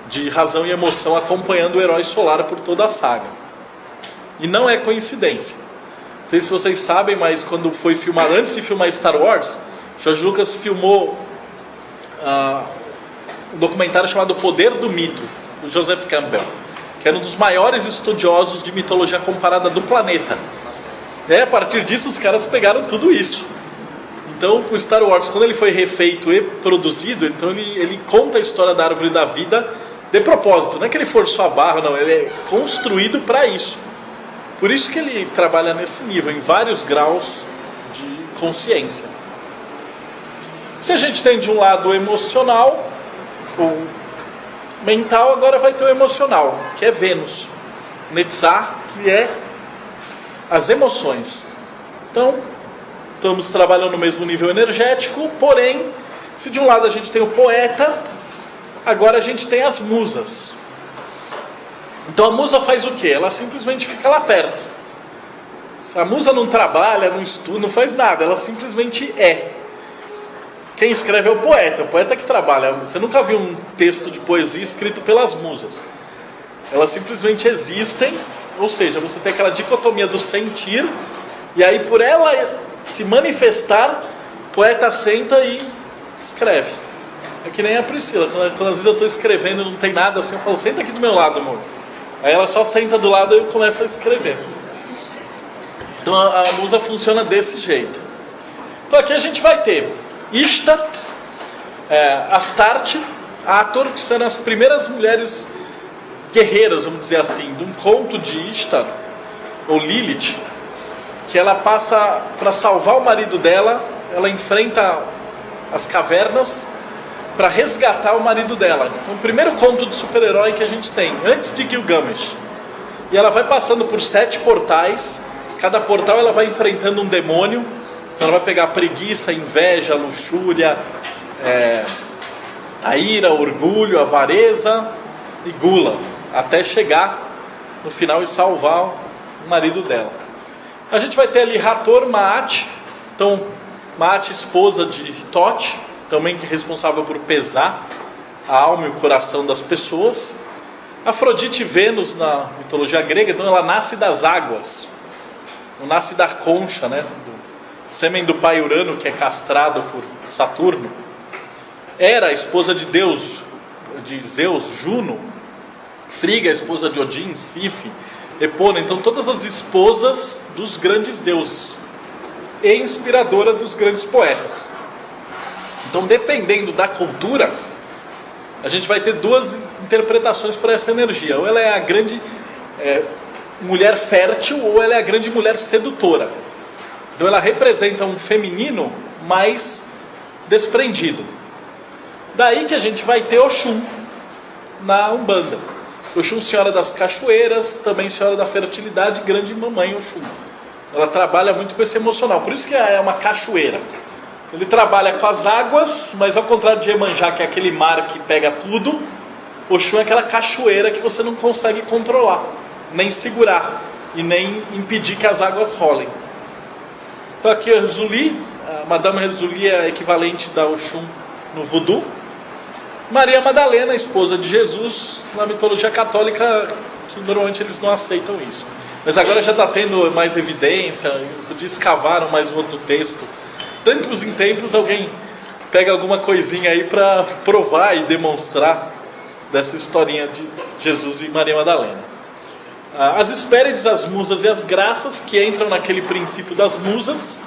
de razão e emoção acompanhando o herói solar por toda a saga. E não é coincidência. Não sei se vocês sabem, mas quando foi filmado, antes de filmar Star Wars, George Lucas filmou um documentário chamado O Poder do Mito, do Joseph Campbell, que era um dos maiores estudiosos de mitologia comparada do planeta. E a partir disso os caras pegaram tudo isso. Então o Star Wars, quando ele foi refeito e produzido, então ele conta a história da Árvore da Vida de propósito. Não é que ele forçou a barra, não, ele é construído para isso. Por isso que ele trabalha nesse nível, em vários graus de consciência. Se a gente tem de um lado o emocional, o mental, agora vai ter o emocional, que é Vênus. Netzah, que é as emoções. Então, estamos trabalhando no mesmo nível energético, porém, se de um lado a gente tem o poeta, agora a gente tem as musas. Então a musa faz o quê? Ela simplesmente fica lá perto. Se a musa não trabalha, não estuda, não faz nada, ela simplesmente é. Quem escreve é o poeta que trabalha. Você nunca viu um texto de poesia escrito pelas musas. Elas simplesmente existem, ou seja, você tem aquela dicotomia do sentir, e aí por ela se manifestar, o poeta senta e escreve. É que nem a Priscila, quando às vezes eu estou escrevendo e não tem nada assim, eu falo, senta aqui do meu lado, amor. Aí ela só senta do lado e eu começo a escrever. Então a musa funciona desse jeito. Então aqui a gente vai ter Ishtar, Astarte, Hathor, que são as primeiras mulheres guerreiras, vamos dizer assim, de um conto de Ishtar, ou Lilith, que ela passa para salvar o marido dela, ela enfrenta as cavernas para resgatar o marido dela. Então, o primeiro conto de super-herói que a gente tem, antes de Gilgamesh. E ela vai passando por 7 portais, cada portal ela vai enfrentando um demônio. Então ela vai pegar preguiça, inveja, luxúria, a ira, o orgulho, a avareza e gula, até chegar no final e salvar o marido dela. A gente vai ter ali Hathor, Maat. Então, Maat, esposa de Thoth, também responsável por pesar a alma e o coração das pessoas. Afrodite e Vênus na mitologia grega, então ela nasce das águas, não nasce da concha, né? Do sêmen do pai Urano, que é castrado por Saturno. Hera, a esposa de Deus, de Zeus, Juno. Friga, a esposa de Odin, Sif, Epona. Então todas as esposas dos grandes deuses e inspiradora dos grandes poetas. Então, dependendo da cultura, a gente vai ter duas interpretações para essa energia. Ou ela é a grande mulher fértil, ou ela é a grande mulher sedutora. Então ela representa um feminino mais desprendido. Daí que a gente vai ter Oxum na Umbanda. Oxum, senhora das cachoeiras, também senhora da fertilidade, grande mamãe Oxum. Ela trabalha muito com esse emocional, por isso que é uma cachoeira. Ele trabalha com as águas, mas ao contrário de Iemanjá, que é aquele mar que pega tudo, Oxum é aquela cachoeira que você não consegue controlar, nem segurar, e nem impedir que as águas rolem. Então aqui a Zuli, a Madame Zuli é a equivalente da Oxum no voodoo. Maria Madalena, esposa de Jesus, na mitologia católica, que normalmente eles não aceitam isso. Mas agora já está tendo mais evidência, outro dia escavaram mais um outro texto. Tempos em tempos alguém pega alguma coisinha aí para provar e demonstrar dessa historinha de Jesus e Maria Madalena. As Hespérides, as musas e as graças, que entram naquele princípio das musas.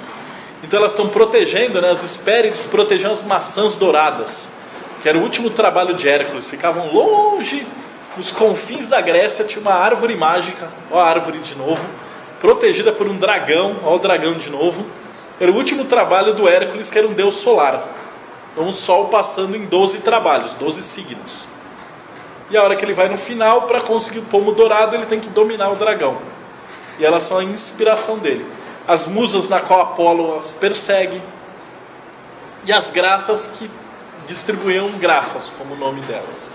Então elas estão protegendo, né? As Hespérides protegiam as maçãs douradas, que era o último trabalho de Hércules. Ficavam longe, nos confins da Grécia, tinha uma árvore mágica, ó a árvore de novo, protegida por um dragão, ó o dragão de novo. Era o último trabalho do Hércules, que era um deus solar. Então o sol passando em 12 trabalhos, 12 signos. E a hora que ele vai no final, para conseguir o pomo dourado, ele tem que dominar o dragão. E elas são a inspiração dele. As musas na qual Apolo as persegue. E as graças que distribuíam graças, como o nome delas.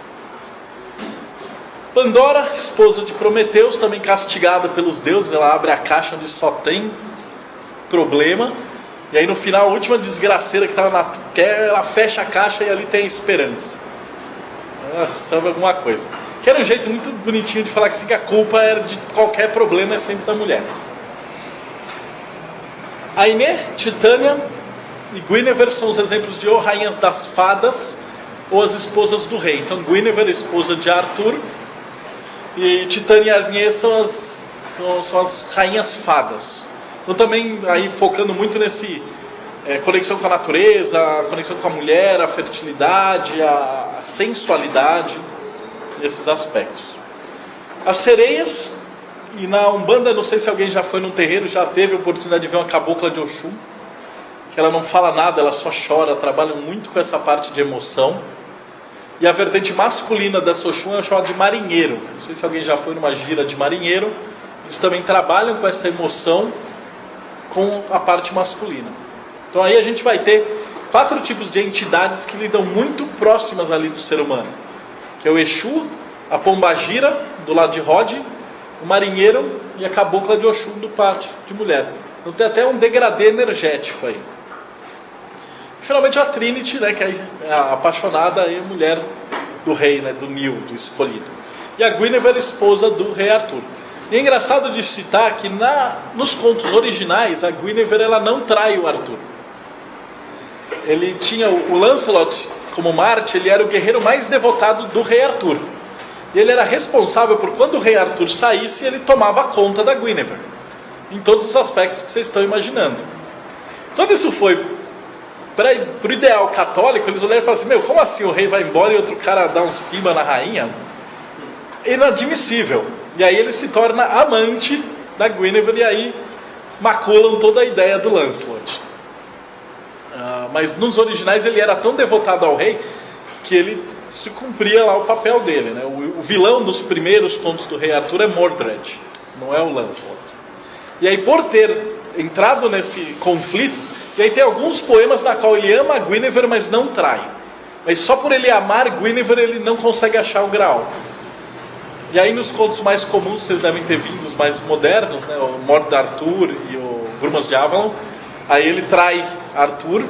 Pandora, esposa de Prometeus, também castigada pelos deuses. Ela abre a caixa onde só tem problema. E aí no final, a última desgraceira que estava na terra, ela fecha a caixa e ali tem a esperança. Ela sabe alguma coisa. Que era um jeito muito bonitinho de falar que a culpa era de qualquer problema, é sempre da mulher. Aimé, Titânia e Guinevere são os exemplos de ou rainhas das fadas ou as esposas do rei. Então Guinevere, esposa de Arthur, e Titânia e Aimé são as rainhas fadas. Então também aí focando muito nesse conexão com a natureza, a conexão com a mulher, a fertilidade, a sensualidade, esses aspectos. As sereias, e na Umbanda, não sei se alguém já foi num terreiro, já teve a oportunidade de ver uma cabocla de Oxum, que ela não fala nada, ela só chora, trabalha muito com essa parte de emoção. E a vertente masculina dessa Oxum é chamada de marinheiro. Não sei se alguém já foi numa gira de marinheiro. Eles também trabalham com essa emoção com a parte masculina. Então aí a gente vai ter 4 tipos de entidades que lidam muito próximas ali do ser humano, que é o Exu, a Pombagira do lado de Rod, o marinheiro e a cabocla de Oxum do parte de mulher. Então tem até um degradê energético aí. E, finalmente a Trinity, né, que é a apaixonada e a mulher do rei, né, do Nil, do escolhido. E a Guinevere, esposa do rei Arthur. E é engraçado de citar que nos contos originais, a Guinevere ela não trai o Arthur. Ele tinha o Lancelot como Marte, ele era o guerreiro mais devotado do rei Arthur. E ele era responsável por quando o rei Arthur saísse, ele tomava conta da Guinevere, em todos os aspectos que vocês estão imaginando. Quando isso foi para o ideal católico, eles olharam e falaram assim: como assim o rei vai embora e outro cara dá uns pimba na rainha? Inadmissível. E aí ele se torna amante da Guinevere e aí maculam toda a ideia do Lancelot. Mas nos originais ele era tão devotado ao rei que ele se cumpria lá o papel dele, né? O vilão dos primeiros contos do rei Arthur é Mordred, não é o Lancelot. E aí por ter entrado nesse conflito, e aí tem alguns poemas na qual ele ama a Guinevere, mas não trai. mas só por ele amar Guinevere ele não consegue achar o Graal. E aí nos contos mais comuns, vocês devem ter vindo, os mais modernos, né, o Morte de Arthur e o Brumas de Avalon, aí ele trai Arthur,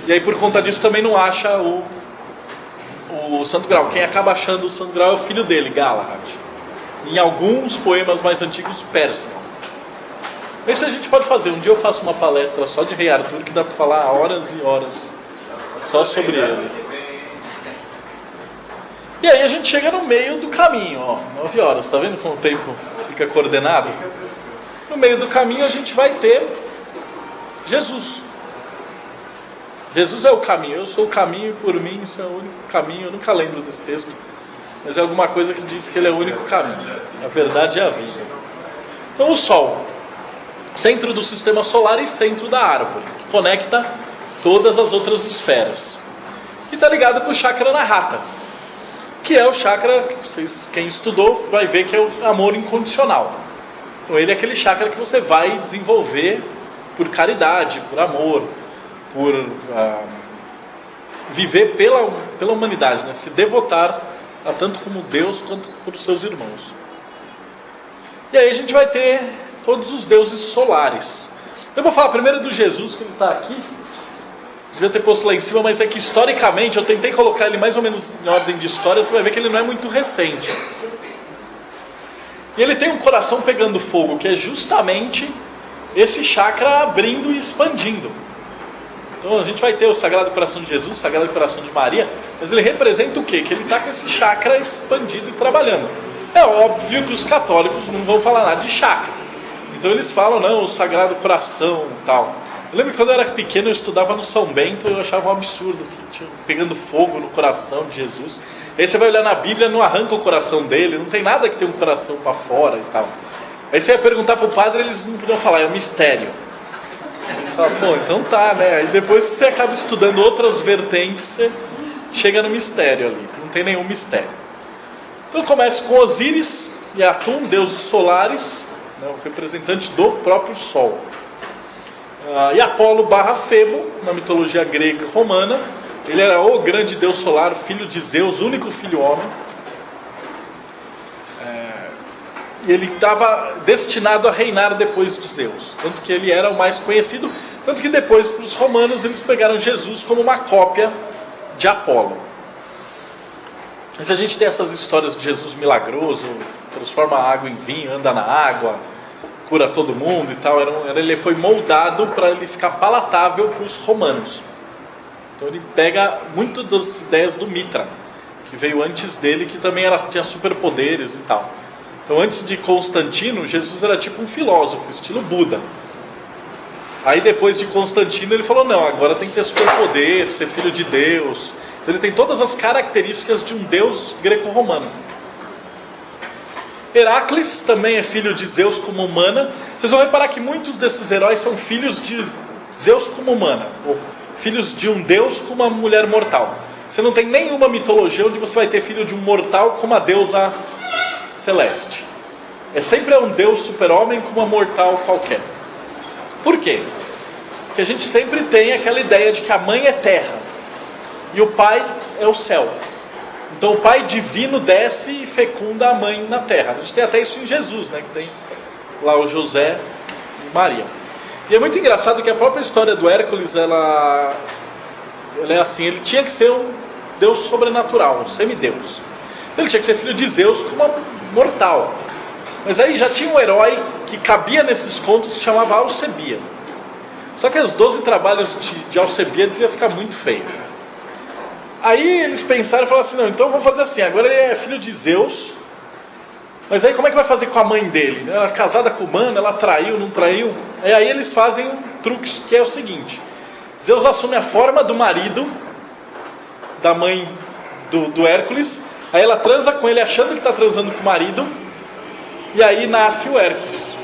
e aí por conta disso também não acha o Santo Graal. Quem acaba achando o Santo Graal é o filho dele, Galahad. Em alguns poemas mais antigos, Percival. Isso a gente pode fazer. Um dia eu faço uma palestra só de Rei Arthur, que dá para falar horas e horas só sobre ele. E aí a gente chega no meio do caminho, ó, 9 horas, tá vendo como o tempo fica coordenado? No meio do caminho a gente vai ter Jesus. Jesus é o caminho, eu sou o caminho e por mim isso é o único caminho. Eu nunca lembro desse texto, mas é alguma coisa que diz que ele é o único caminho. A verdade é a vida. Então o Sol, centro do sistema solar e centro da árvore, que conecta todas as outras esferas. E está ligado com o chakra Anahata, que é o chakra, que vocês, quem estudou vai ver que é o amor incondicional. Então ele é aquele chakra que você vai desenvolver por caridade, por amor, por viver pela humanidade, né? Se devotar a tanto como Deus quanto por seus irmãos. E aí a gente vai ter todos os deuses solares. Eu vou falar primeiro do Jesus, que ele está aqui. Devia ter posto lá em cima, mas é que historicamente eu tentei colocar ele mais ou menos em ordem de história. Você vai ver que ele não é muito recente. E ele tem um coração pegando fogo, que é justamente esse chakra abrindo e expandindo. Então a gente vai ter o Sagrado Coração de Jesus, o Sagrado Coração de Maria, mas ele representa o quê? Que ele está com esse chakra expandido e trabalhando. É óbvio que os católicos não vão falar nada de chakra. Então eles falam, não, o Sagrado Coração e tal. Eu lembro que quando eu era pequeno eu estudava no São Bento, eu achava um absurdo, que tinha pegando fogo no coração de Jesus. Aí você vai olhar na Bíblia, não arranca o coração dele, não tem nada que tem um coração para fora e tal. Aí você ia perguntar para o padre, eles não podiam falar, é um mistério. Você fala, pô, então tá, né? Aí depois que você acaba estudando outras vertentes, você chega no mistério ali, não tem nenhum mistério. Então eu começo com Osíris e Atum, deuses solares, né, o representante do próprio Sol. E Apolo / Febo, na mitologia grega e romana, ele era o grande deus solar, filho de Zeus, único filho homem. E ele estava destinado a reinar depois de Zeus, tanto que ele era o mais conhecido, tanto que depois os romanos eles pegaram Jesus como uma cópia de Apolo. Mas a gente tem essas histórias de Jesus milagroso, transforma a água em vinho, anda na água, cura todo mundo e tal. Ele foi moldado para ele ficar palatável para os romanos. Então ele pega muito das ideias do Mitra, que veio antes dele, que também tinha superpoderes e tal. Então antes de Constantino, Jesus era tipo um filósofo, estilo Buda. Aí depois de Constantino ele falou, não, agora tem que ter superpoder, ser filho de Deus. Então ele tem todas as características de um deus greco-romano. Heracles também é filho de Zeus como humana. Vocês vão reparar que muitos desses heróis são filhos de Zeus como humana, ou filhos de um deus com uma mulher mortal. Você não tem nenhuma mitologia onde você vai ter filho de um mortal com uma deusa celeste. É sempre um deus super-homem com uma mortal qualquer. Por quê? Porque a gente sempre tem aquela ideia de que a mãe é terra e o pai é o céu. Então o pai divino desce e fecunda a mãe na terra. A gente tem até isso em Jesus, né? Que tem lá o José e Maria. E é muito engraçado que a própria história do Hércules, ela é assim, ele tinha que ser um deus sobrenatural, um semideus. Então ele tinha que ser filho de Zeus com uma mortal. Mas aí já tinha um herói que cabia nesses contos que se chamava Alcebia. Só que os 12 trabalhos de Alcebiades ia ficar muito feio. Aí eles pensaram e falaram assim, não, então vamos fazer assim, agora ele é filho de Zeus, mas aí como é que vai fazer com a mãe dele? Ela é casada com o humano, ela traiu, não traiu? E aí eles fazem um truque que é o seguinte, Zeus assume a forma do marido da mãe do Hércules, aí ela transa com ele achando que está transando com o marido, e aí nasce o Hércules.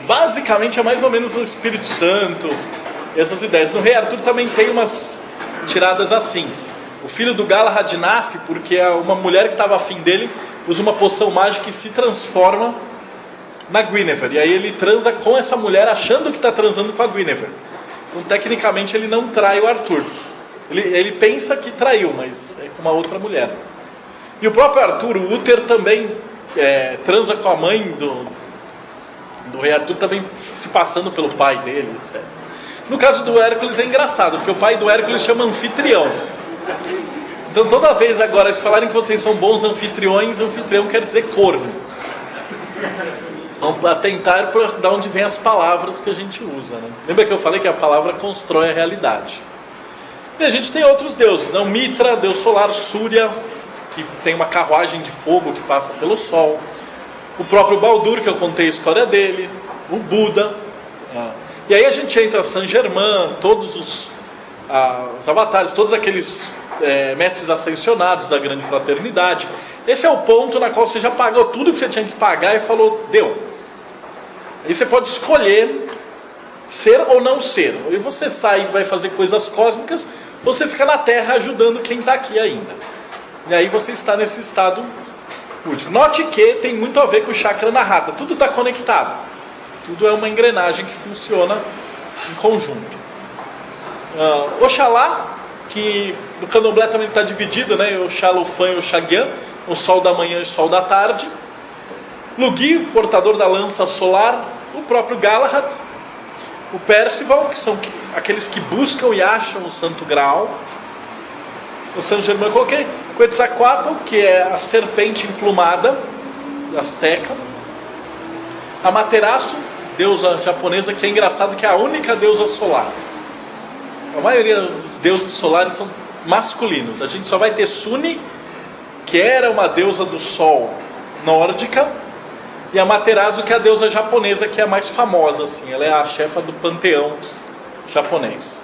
Basicamente é mais ou menos o Espírito Santo, essas ideias. No Rei Arthur também tem umas tiradas assim. O filho do Galahad nasce porque uma mulher que estava afim dele usa uma poção mágica e se transforma na Guinevere. E aí ele transa com essa mulher achando que está transando com a Guinevere. Então tecnicamente ele não trai o Arthur. Ele pensa que traiu, mas é com uma outra mulher. E o próprio Arthur, o Uther, também transa com a mãe do rei Arthur, também se passando pelo pai dele, etc. No caso do Hércules é engraçado, porque o pai do Hércules chama Anfitrião. Então toda vez agora, se falarem que vocês são bons anfitriões, anfitrião quer dizer corno. Vamos atentar para de onde vem as palavras que a gente usa, né? Lembra que eu falei que a palavra constrói a realidade. E a gente tem outros deuses, né? O Mitra, deus solar, Súria, que tem uma carruagem de fogo que passa pelo sol. O próprio Baldur, que eu contei a história dele. O Buda. E aí a gente entra Saint-Germain, todos os avatares, todos aqueles mestres ascensionados da grande fraternidade. Esse é o ponto na qual você já pagou tudo que você tinha que pagar e falou, deu. Aí você pode escolher ser ou não ser. Ou você sai e vai fazer coisas cósmicas, ou você fica na Terra ajudando quem está aqui ainda. E aí você está nesse estado último. Note que tem muito a ver com o chakra narrata. Tudo está conectado. Tudo é uma engrenagem que funciona em conjunto. Oxalá, que no candomblé também está dividido, né? Oxalá, Ufã e Oxaguian, o sol da manhã e o sol da tarde. Lugui, portador da lança solar. O próprio Galahad. O Percival, que são aqueles que buscam e acham o Santo Graal. O Saint-Germain eu coloquei. Quetzalcoatl, que é a serpente emplumada, azteca. A Materaço, deusa japonesa, que é engraçado que é a única deusa solar. A maioria dos deuses solares são masculinos. A gente só vai ter Suni, que era uma deusa do sol nórdica, e a Materaço, que é a deusa japonesa, que é a mais famosa, assim. Ela é a chefa do panteão japonês.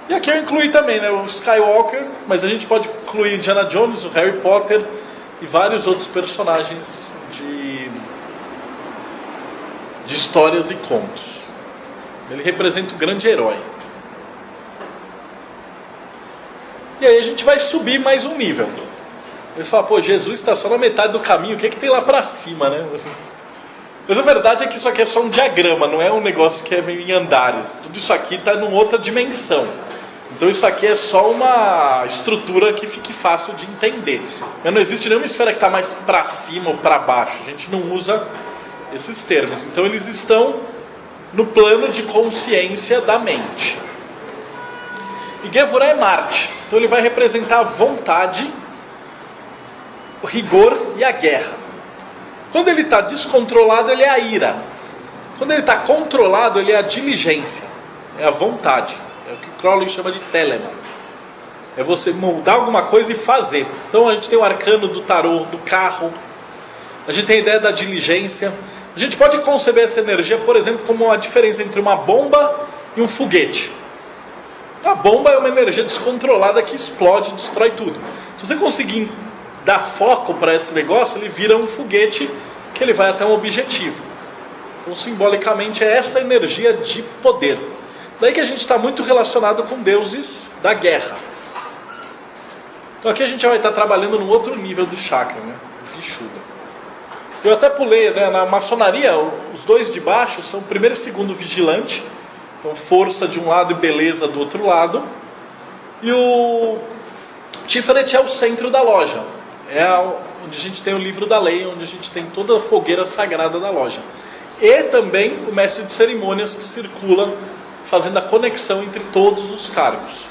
E aqui eu incluí também, né, o Skywalker, mas a gente pode incluir Indiana Jones, o Harry Potter e vários outros personagens de histórias e contos. Ele representa o grande herói. E aí a gente vai subir mais um nível. Eles falam, pô, Jesus está só na metade do caminho, o que tem lá para cima, né? Mas a verdade é que isso aqui é só um diagrama, não é um negócio que é meio em andares. Tudo isso aqui está numa outra dimensão. Então isso aqui é só uma estrutura que fique fácil de entender. Mas não existe nenhuma esfera que está mais para cima ou para baixo. A gente não usa esses termos. Então eles estão no plano de consciência da mente. E Gevurah é Marte. Então ele vai representar a vontade, o rigor e a guerra. Quando ele está descontrolado, ele é a ira. Quando ele está controlado, ele é a diligência. É a vontade. É o que Crowley chama de telema. É você moldar alguma coisa e fazer. Então a gente tem o arcano do tarô, do carro. A gente tem a ideia da diligência. A gente pode conceber essa energia, por exemplo, como a diferença entre uma bomba e um foguete. A bomba é uma energia descontrolada que explode e destrói tudo. Se você conseguir dar foco para esse negócio, ele vira um foguete que ele vai até um objetivo. Então, simbolicamente, é essa energia de poder. Daí que a gente está muito relacionado com deuses da guerra. Então aqui a gente vai estar trabalhando num outro nível do chakra, né? Vishuddha. Eu até pulei, né? Na maçonaria, os dois de baixo são o primeiro e segundo vigilante. Então força de um lado e beleza do outro lado. E o Tiferet é o centro da loja. É onde a gente tem o livro da lei, onde a gente tem toda a fogueira sagrada da loja. E também o mestre de cerimônias que circula, fazendo a conexão entre todos os cargos.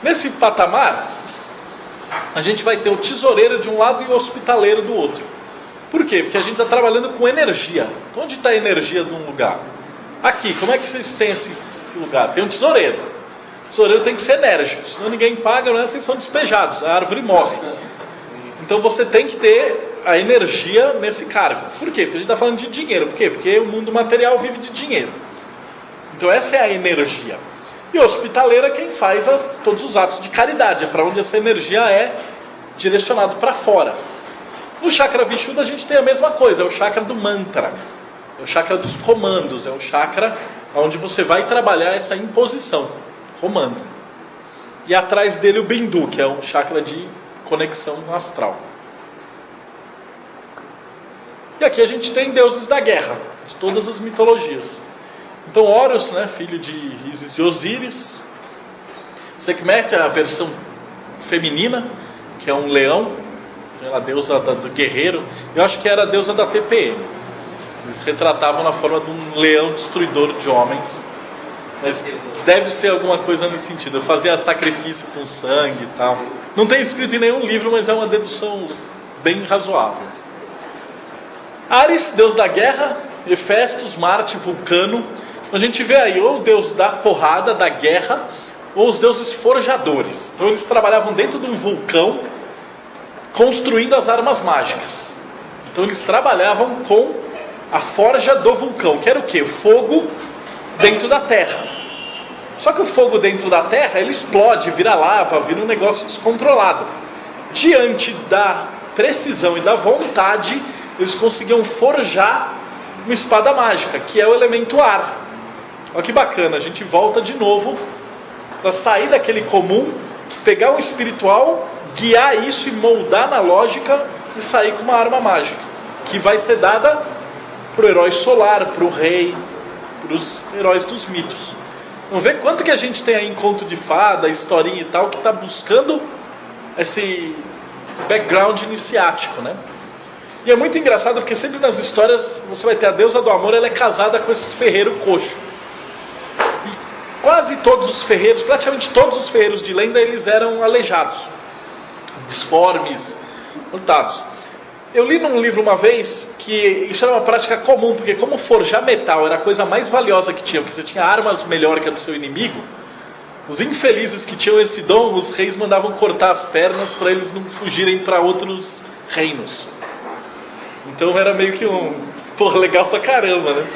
Nesse patamar, a gente vai ter o tesoureiro de um lado e o hospitaleiro do outro. Por quê? Porque a gente está trabalhando com energia. Então, onde está a energia de um lugar? Aqui, como é que vocês têm esse lugar? Tem um tesoureiro. O tesoureiro tem que ser enérgico, senão ninguém paga, né? Vocês são despejados, a árvore morre. Então você tem que ter a energia nesse cargo. Por quê? Porque a gente está falando de dinheiro. Por quê? Porque o mundo material vive de dinheiro. Então essa é a energia. E o hospitaleiro é quem faz todos os atos de caridade. É para onde essa energia é direcionada para fora. No chakra Vishuddha a gente tem a mesma coisa. É o chakra do mantra. É o chakra dos comandos. É o chakra onde você vai trabalhar essa imposição. Comando. E atrás dele o Bindu, que é um chakra de conexão astral. E aqui a gente tem deuses da guerra, de todas as mitologias. Então Horus, né, filho de Ísis e Osíris. Sekhmet é a versão feminina, que é um leão, a deusa do guerreiro. Eu acho que era a deusa da TPM. Eles retratavam na forma de um leão destruidor de homens. Mas deve ser alguma coisa nesse sentido. Fazia sacrifício com sangue e tal. Não tem escrito em nenhum livro, mas é uma dedução bem razoável. Ares, deus da guerra. Hefestos, Marte, Vulcano. Então a gente vê aí ou o deus da porrada, da guerra, ou os deuses forjadores. Então eles trabalhavam dentro de um vulcão, construindo as armas mágicas. Então eles trabalhavam com a forja do vulcão, que era o quê? Fogo dentro da terra. Só que o fogo dentro da terra, ele explode, vira lava, vira um negócio descontrolado. Diante da precisão e da vontade, eles conseguiam forjar uma espada mágica, que é o elemento ar. Olha que bacana, a gente volta de novo para sair daquele comum, pegar o espiritual, guiar isso e moldar na lógica e sair com uma arma mágica, que vai ser dada para o herói solar, para o rei, para os heróis dos mitos. Vamos ver quanto que a gente tem aí em conto de fada, historinha e tal, que está buscando esse background iniciático, né? E é muito engraçado porque sempre nas histórias você vai ter a deusa do amor, ela é casada com esses ferreiros coxo. E quase todos os ferreiros, praticamente todos os ferreiros de lenda, eles eram aleijados, disformes, cortados. Eu li num livro uma vez que isso era uma prática comum, porque como forjar metal era a coisa mais valiosa que tinha, porque você tinha armas melhor que a do seu inimigo, os infelizes que tinham esse dom, os reis mandavam cortar as pernas para eles não fugirem para outros reinos. Então era meio que legal pra caramba, né?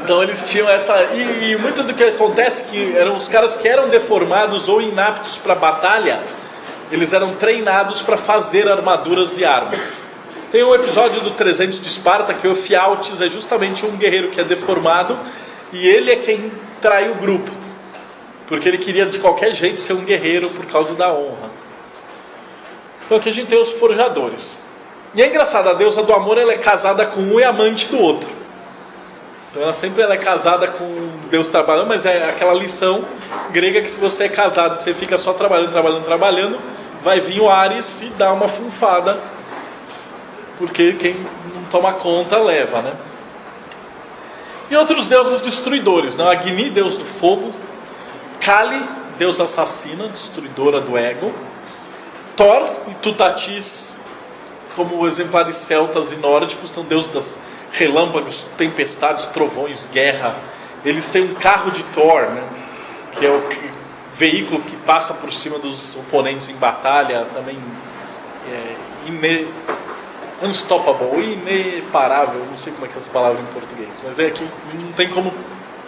Então eles tinham essa... E muito do que acontece que eram os caras que eram deformados ou inaptos para batalha, eles eram treinados para fazer armaduras e armas. Tem um episódio do 300 de Esparta que o Ephialtes é justamente um guerreiro que é deformado e ele é quem trai o grupo, porque ele queria de qualquer jeito ser um guerreiro por causa da honra. Então aqui a gente tem os forjadores. E é engraçado, a deusa do amor ela é casada com um e amante do outro. Então ela é casada com Deus trabalhando, mas é aquela lição grega que se você é casado, você fica só trabalhando, vai vir o Ares e dá uma funfada, porque quem não toma conta leva, né? E outros deuses destruidores, né? Agni, deus do fogo. Kali, deus assassina, destruidora do ego. Thor e Tutatis, como exemplares celtas e nórdicos, são deuses das relâmpagos, tempestades, trovões, guerra. Eles têm um carro de Thor, né? Que é o veículo que passa por cima dos oponentes em batalha, também unstoppable, ineparável, não sei como é que é essa palavra em português, mas é que não tem como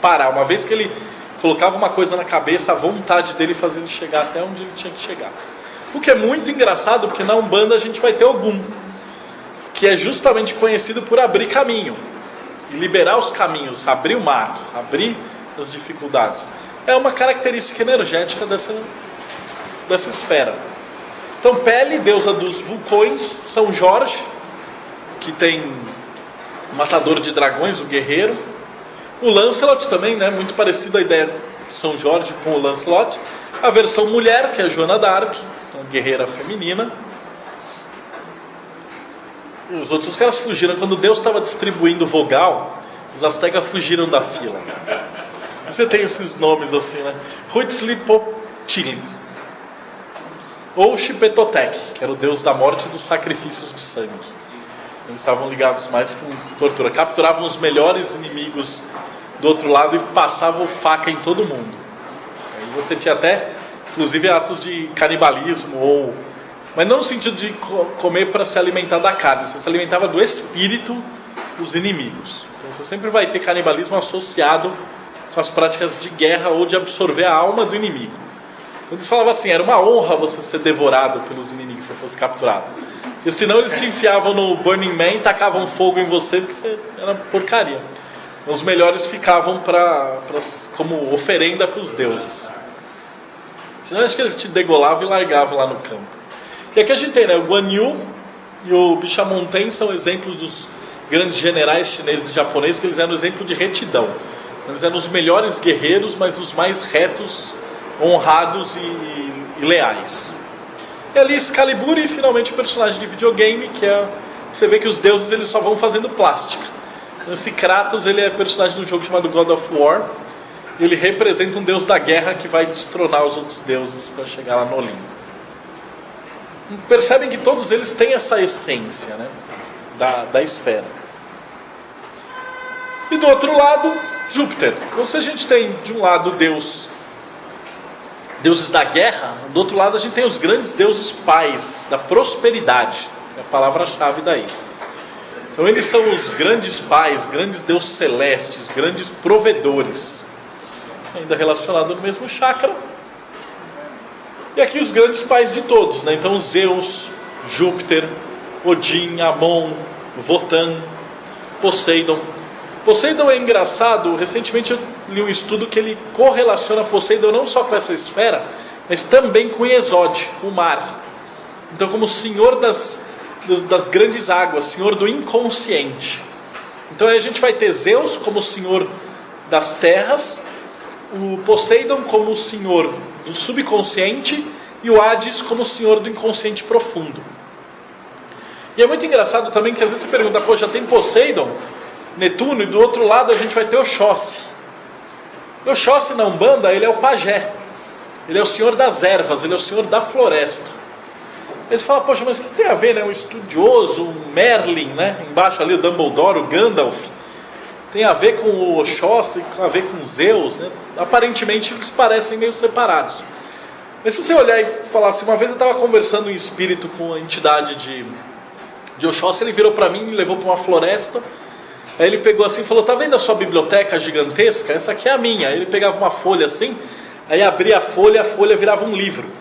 parar. Uma vez que ele colocava uma coisa na cabeça, a vontade dele fazia ele chegar até onde ele tinha que chegar. O que é muito engraçado, porque na Umbanda a gente vai ter Ogum, que é justamente conhecido por abrir caminho, e liberar os caminhos, abrir o mato, abrir as dificuldades. É uma característica energética dessa esfera. Então Pele, deusa dos vulcões. São Jorge, que tem o matador de dragões, o guerreiro. O Lancelot também, né, muito parecido a ideia de São Jorge com o Lancelot. A versão mulher, que é a Joana d'Arc, uma guerreira feminina. E os caras fugiram. Quando Deus estava distribuindo vogal, os astecas fugiram da fila. Você tem esses nomes assim, né? Huitzilopochtli. Ou Xipetotec, que era o deus da morte e dos sacrifícios de sangue. Eles estavam ligados mais com tortura. Capturavam os melhores inimigos do outro lado e passavam faca em todo mundo. Aí você tinha até, inclusive, atos de canibalismo, mas não no sentido de comer para se alimentar da carne. Você se alimentava do espírito dos inimigos. Então você sempre vai ter canibalismo associado com as práticas de guerra ou de absorver a alma do inimigo. Então eles falavam assim, era uma honra você ser devorado pelos inimigos se você fosse capturado. E senão eles te enfiavam no Burning Man e tacavam fogo em você, porque você era porcaria. Então, os melhores ficavam como oferenda para os deuses. Senão acho que eles te degolavam e largavam lá no campo. E aqui a gente tem, né, o Guan Yu e o Bishamonten são exemplos dos grandes generais chineses e japoneses, que eles eram exemplo de retidão. Eles eram os melhores guerreiros, mas os mais retos honrados e leais. E ali Excalibur e finalmente o personagem de videogame, que é... Você vê que os deuses eles só vão fazendo plástica. Esse Kratos ele é personagem de um jogo chamado God of War. Ele representa um deus da guerra que vai destronar os outros deuses para chegar lá no Olimpo. Percebem que todos eles têm essa essência, né, da esfera. E do outro lado, Júpiter. Então se a gente tem de um lado deuses da guerra, do outro lado a gente tem os grandes deuses pais da prosperidade. É a palavra-chave daí. Então eles são os grandes pais, grandes deuses celestes, grandes provedores. Ainda relacionado no mesmo chakra. E aqui os grandes pais de todos, né? Então Zeus, Júpiter, Odin, Amon, Wotan, Poseidon. Poseidon é engraçado, recentemente eu li um estudo que ele correlaciona Poseidon não só com essa esfera, mas também com Iesod, com o mar. Então como senhor das grandes águas, senhor do inconsciente. Então aí a gente vai ter Zeus como senhor das terras, o Poseidon como o senhor do subconsciente e o Hades como o senhor do inconsciente profundo. E é muito engraçado também que às vezes você pergunta, pô, já tem Poseidon, Netuno, e do outro lado a gente vai ter Oxóssi. O Oxóssi na Umbanda, ele é o pajé, ele é o senhor das ervas, ele é o senhor da floresta. Aí você fala, poxa, mas o que tem a ver, né? Um estudioso, um Merlin, né? Embaixo ali o Dumbledore, o Gandalf. Tem a ver com o Oxóssi, tem a ver com Zeus, né? Aparentemente eles parecem meio separados. Mas se você olhar e falar assim, uma vez eu estava conversando em espírito com a entidade de Oxóssi, ele virou para mim, me levou para uma floresta, aí ele pegou assim e falou, tá vendo a sua biblioteca gigantesca? Essa aqui é a minha. Aí ele pegava uma folha assim, aí abria a folha virava um livro.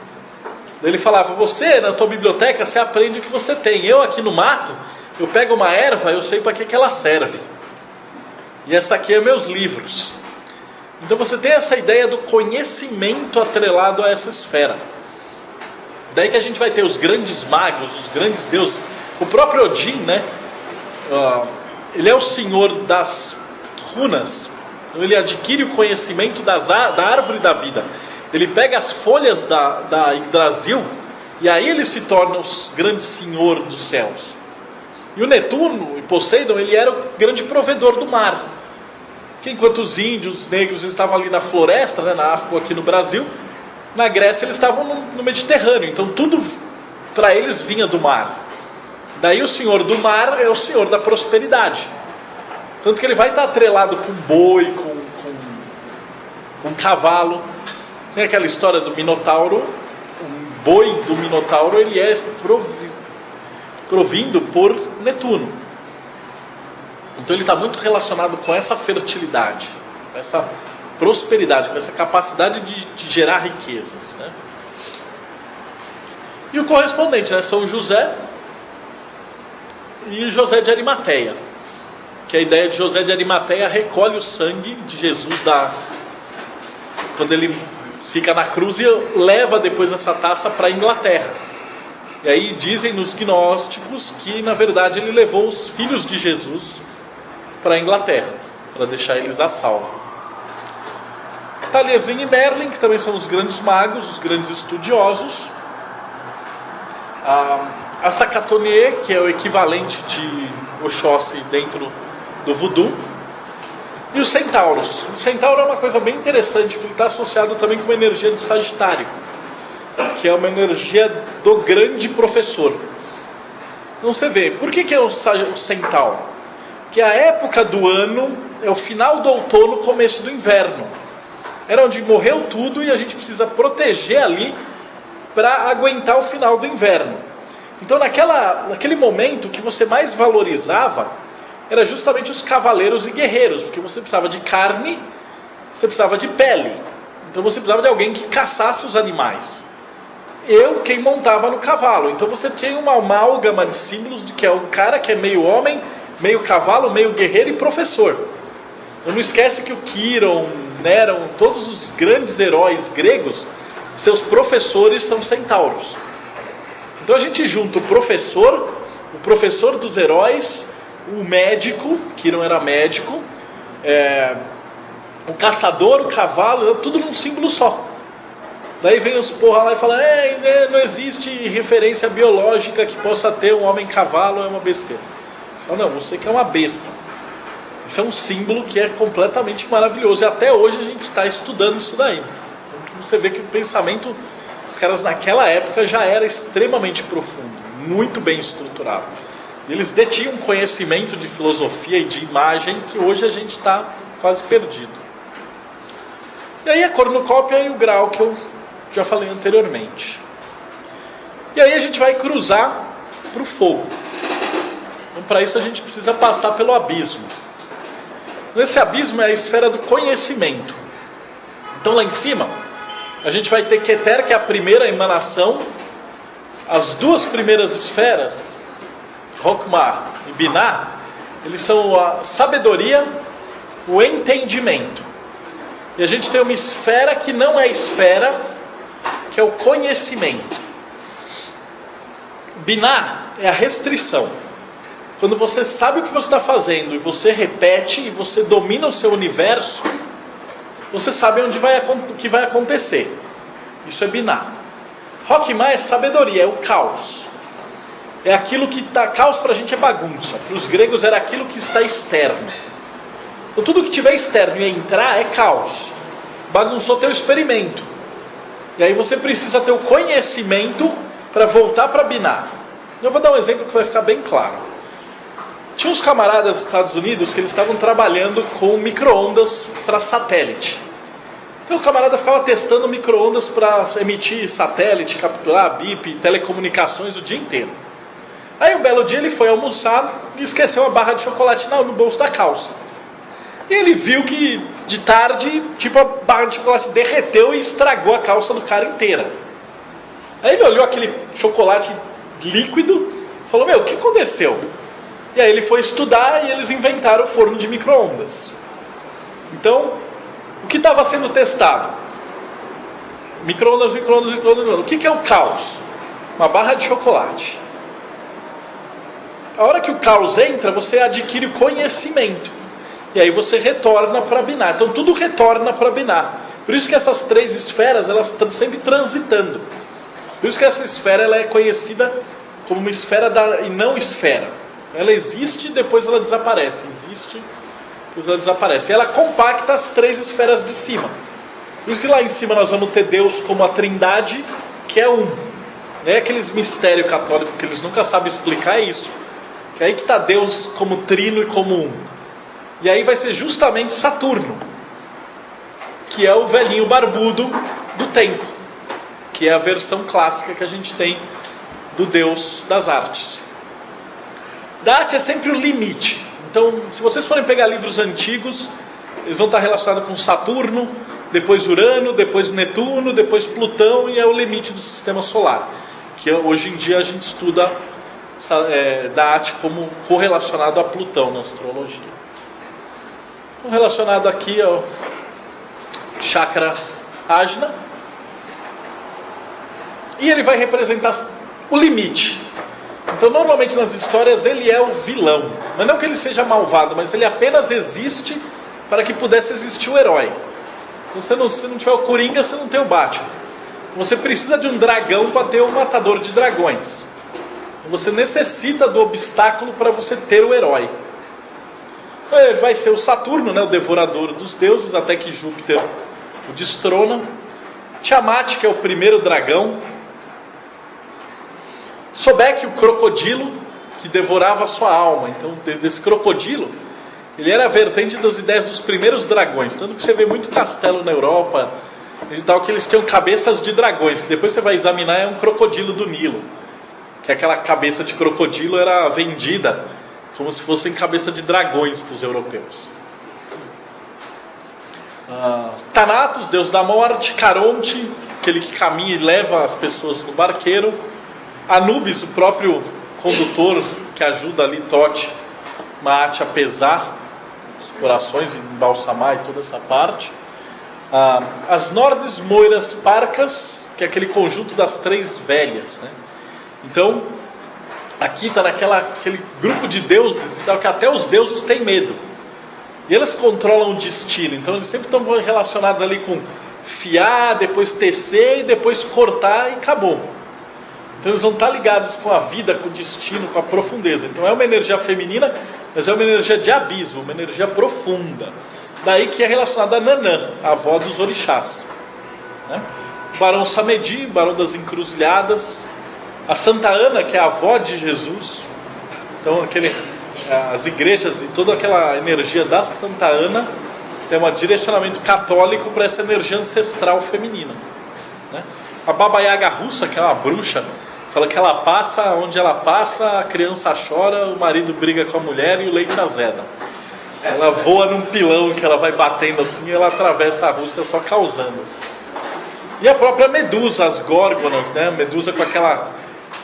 Daí ele falava, você na tua biblioteca, você aprende o que você tem. Eu aqui no mato, eu pego uma erva, eu sei para que ela serve. E essa aqui é meus livros. Então você tem essa ideia do conhecimento atrelado a essa esfera. Daí que a gente vai ter os grandes magos, os grandes deuses. O próprio Odin, né? Ele é o senhor das runas. Então ele adquire o conhecimento da árvore da vida. Ele pega as folhas da Yggdrasil e aí ele se torna o grande senhor dos céus. E o Netuno, e Poseidon, ele era o grande provedor do mar. Que enquanto os índios, os negros, eles estavam ali na floresta, né, na África, aqui no Brasil, na Grécia eles estavam no Mediterrâneo. Então tudo para eles vinha do mar. Daí o senhor do mar é o senhor da prosperidade. Tanto que ele vai estar atrelado com boi, com cavalo. Tem aquela história do Minotauro. O boi do Minotauro ele é provindo por Netuno. Então ele está muito relacionado com essa fertilidade, com essa prosperidade, com essa capacidade de gerar riquezas, né? E o correspondente, né, São José e José de Arimateia, que a ideia de José de Arimateia recolhe o sangue de Jesus quando ele fica na cruz e leva depois essa taça para a Inglaterra. E aí dizem nos gnósticos que na verdade ele levou os filhos de Jesus para a Inglaterra, para deixar eles a salvo. Taliesin e Merlin, que também são os grandes magos, os grandes estudiosos. A Sakatonie, que é o equivalente de Oxóssi dentro do voodoo. E os centauros. O centauro é uma coisa bem interessante, porque ele está associado também com uma energia de Sagitário, que é uma energia do grande professor. Então você vê, por que é o centauro? Que a época do ano é o final do outono, começo do inverno. Era onde morreu tudo e a gente precisa proteger ali para aguentar o final do inverno. Então naquele momento o que você mais valorizava era justamente os cavaleiros e guerreiros, porque você precisava de carne, você precisava de pele. Então você precisava de alguém que caçasse os animais. Quem montava no cavalo. Então você tinha uma amálgama de símbolos de que é o cara que é meio homem, meio cavalo, meio guerreiro e professor. Não esquece que o Quiron, Neron, todos os grandes heróis gregos, seus professores são centauros. Então a gente junta o professor dos heróis, o médico, Quiron era médico, o caçador, o cavalo, tudo num símbolo só. Daí vem os porra lá e falam, não existe referência biológica que possa ter um homem-cavalo, é uma besteira. Fala, não, você que é uma besta. Isso é um símbolo que é completamente maravilhoso. E até hoje a gente está estudando isso daí. Então você vê que o pensamento dos caras naquela época já era extremamente profundo, muito bem estruturado. Eles detinham um conhecimento de filosofia e de imagem que hoje a gente está quase perdido. E aí a cornucópia e o grau que eu já falei anteriormente. E aí a gente vai cruzar para o fogo. Então para isso a gente precisa passar pelo abismo. Então, esse abismo é a esfera do conhecimento. Então lá em cima a gente vai ter Keter, que é a primeira emanação. As duas primeiras esferas, Hokmah e Binah, eles são a sabedoria, o entendimento. E a gente tem uma esfera que não é esfera, que é o conhecimento. Binah é a restrição. Quando você sabe o que você está fazendo e você repete e você domina o seu universo, você sabe o que vai acontecer. Isso é Binah. Hokmah é sabedoria, é o caos. É aquilo que está... Caos para a gente é bagunça. Para os gregos era aquilo que está externo. Então tudo que tiver externo e entrar é caos. Bagunçou teu experimento. E aí você precisa ter o conhecimento para voltar para Binah. Eu vou dar um exemplo que vai ficar bem claro. Tinha uns camaradas dos Estados Unidos que eles estavam trabalhando com micro-ondas para satélite. Então o camarada ficava testando micro-ondas para emitir satélite, capturar BIP, telecomunicações o dia inteiro. Aí um belo dia ele foi almoçar e esqueceu a barra de chocolate no bolso da calça. E ele viu que de tarde, a barra de chocolate derreteu e estragou a calça do cara inteira. Aí ele olhou aquele chocolate líquido e falou, o que aconteceu? E aí ele foi estudar e eles inventaram o forno de micro-ondas. Então, o que estava sendo testado? Micro-ondas. O que é o caos? Uma barra de chocolate. A hora que o caos entra, você adquire o conhecimento. E aí você retorna para Binah. Então tudo retorna para Binah. Por isso que essas três esferas, elas estão sempre transitando. Por isso que essa esfera ela é conhecida como uma esfera e não esfera. Ela existe e depois ela desaparece. Existe, depois ela desaparece. E ela compacta as três esferas de cima. Por isso que lá em cima nós vamos ter Deus como a Trindade, que é um. Não é aqueles mistérios católicos que eles nunca sabem explicar, é isso. Que é aí que está Deus como trino e como um. E aí vai ser justamente Saturno, que é o velhinho barbudo do tempo, que é a versão clássica que a gente tem do Deus das artes. Date é sempre o limite. Então, se vocês forem pegar livros antigos, eles vão estar relacionados com Saturno, depois Urano, depois Netuno, depois Plutão, e é o limite do sistema solar. Que hoje em dia a gente estuda Date como correlacionado a Plutão na astrologia. Então, relacionado aqui ao chakra Ajna. E ele vai representar o limite. Então, normalmente nas histórias ele é o vilão. Não que ele seja malvado, mas ele apenas existe para que pudesse existir o herói. Então, se não tiver o Coringa, você não tem o Batman. Você precisa de um dragão para ter um matador de dragões. Você necessita do obstáculo para você ter o herói. Então, ele vai ser o Saturno, o devorador dos deuses, até que Júpiter o destrona. Tiamat, que é o primeiro dragão. Sobek, o crocodilo, que devorava a sua alma. Então, desse crocodilo, ele era a vertente das ideias dos primeiros dragões. Tanto que você vê muito castelo na Europa e tal, que eles tinham cabeças de dragões, que depois você vai examinar, é um crocodilo do Nilo. Que aquela cabeça de crocodilo era vendida como se fossem cabeça de dragões para os europeus. Thanatos, deus da morte. Caronte, aquele que caminha e leva as pessoas no barqueiro. Anubis, o próprio condutor que ajuda ali Tote, Maat a pesar os corações, embalsamar e toda essa parte. As Nordes, Moiras, Parcas, que é aquele conjunto das três velhas, Então, aqui está aquele grupo de deuses e tal, que até os deuses têm medo. E eles controlam o destino. Então, eles sempre estão relacionados ali com fiar, depois tecer e depois cortar e acabou. Então eles vão estar ligados com a vida, com o destino, com a profundeza. Então é uma energia feminina, mas é uma energia de abismo, uma energia profunda. Daí que é relacionada a Nanã, a avó dos orixás, né? Barão Samedi, Barão das Encruzilhadas, a Santa Ana, que é a avó de Jesus. Então as igrejas e toda aquela energia da Santa Ana tem um direcionamento católico para essa energia ancestral feminina, né? A Baba Yaga russa, que é uma bruxa, fala que ela passa, onde ela passa, a criança chora, o marido briga com a mulher e o leite azeda. Ela voa num pilão que ela vai batendo assim e ela atravessa a Rússia só causando assim. E a própria Medusa, as górgonas, né? Medusa com aquela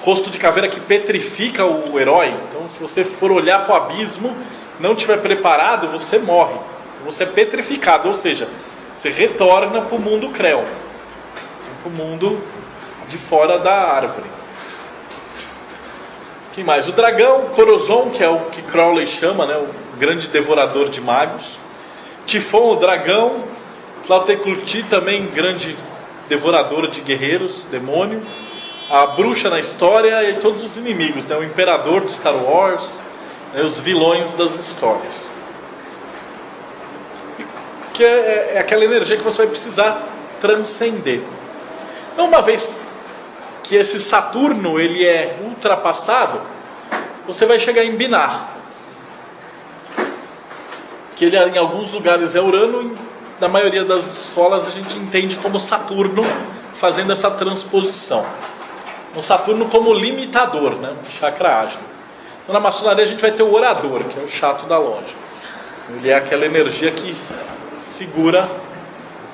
rosto de caveira que petrifica o herói. Então se você for olhar para o abismo, não estiver preparado, você morre. Então, você é petrificado, ou seja, você retorna para o mundo Krell, para o mundo de fora da árvore. Quem mais? O dragão, Corozon, que é o que Crowley chama, né? O grande devorador de magos. Tifon, o dragão. Tlauteculti, também grande devoradora de guerreiros, demônio. A bruxa na história e todos os inimigos, né? O imperador de Star Wars, né? Os vilões das histórias. Que é aquela energia que você vai precisar transcender. Então, uma vez que esse Saturno ele é ultrapassado, você vai chegar em Binar, que ele em alguns lugares é Urano, e na maioria das escolas a gente entende como Saturno fazendo essa transposição. Um Saturno como limitador, né? Um chakra ágil. Então, na maçonaria a gente vai ter o orador, que é o chato da loja. Ele é aquela energia que segura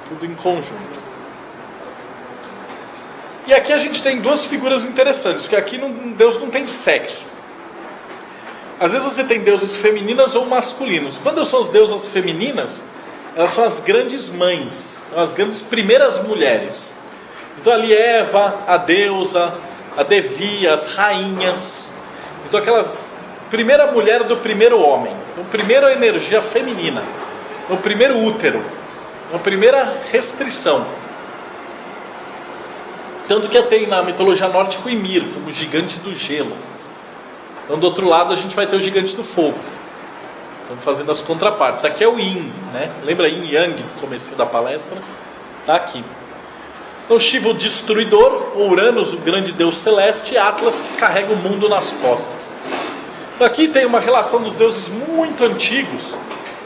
tudo em conjunto. E aqui a gente tem duas figuras interessantes, porque aqui Deus não tem sexo. Às vezes você tem deuses femininas ou masculinos. Quando são as deusas femininas, elas são as grandes mães, as grandes primeiras mulheres. Então ali Eva, a deusa, a Devi, as rainhas. Então aquelas primeira mulher do primeiro homem. Então primeira energia feminina. Então, o primeiro útero. Então, a primeira restrição. Tanto que tem na mitologia nórdica o Ymir, como o gigante do gelo. Então do outro lado a gente vai ter o gigante do fogo. Estamos fazendo as contrapartes. Aqui é o Yin, né? Lembra Yin Yang do começo da palestra? Está aqui. Então Shiva, o destruidor, Uranus, o grande deus celeste, e Atlas, que carrega o mundo nas costas. Então aqui tem uma relação dos deuses muito antigos,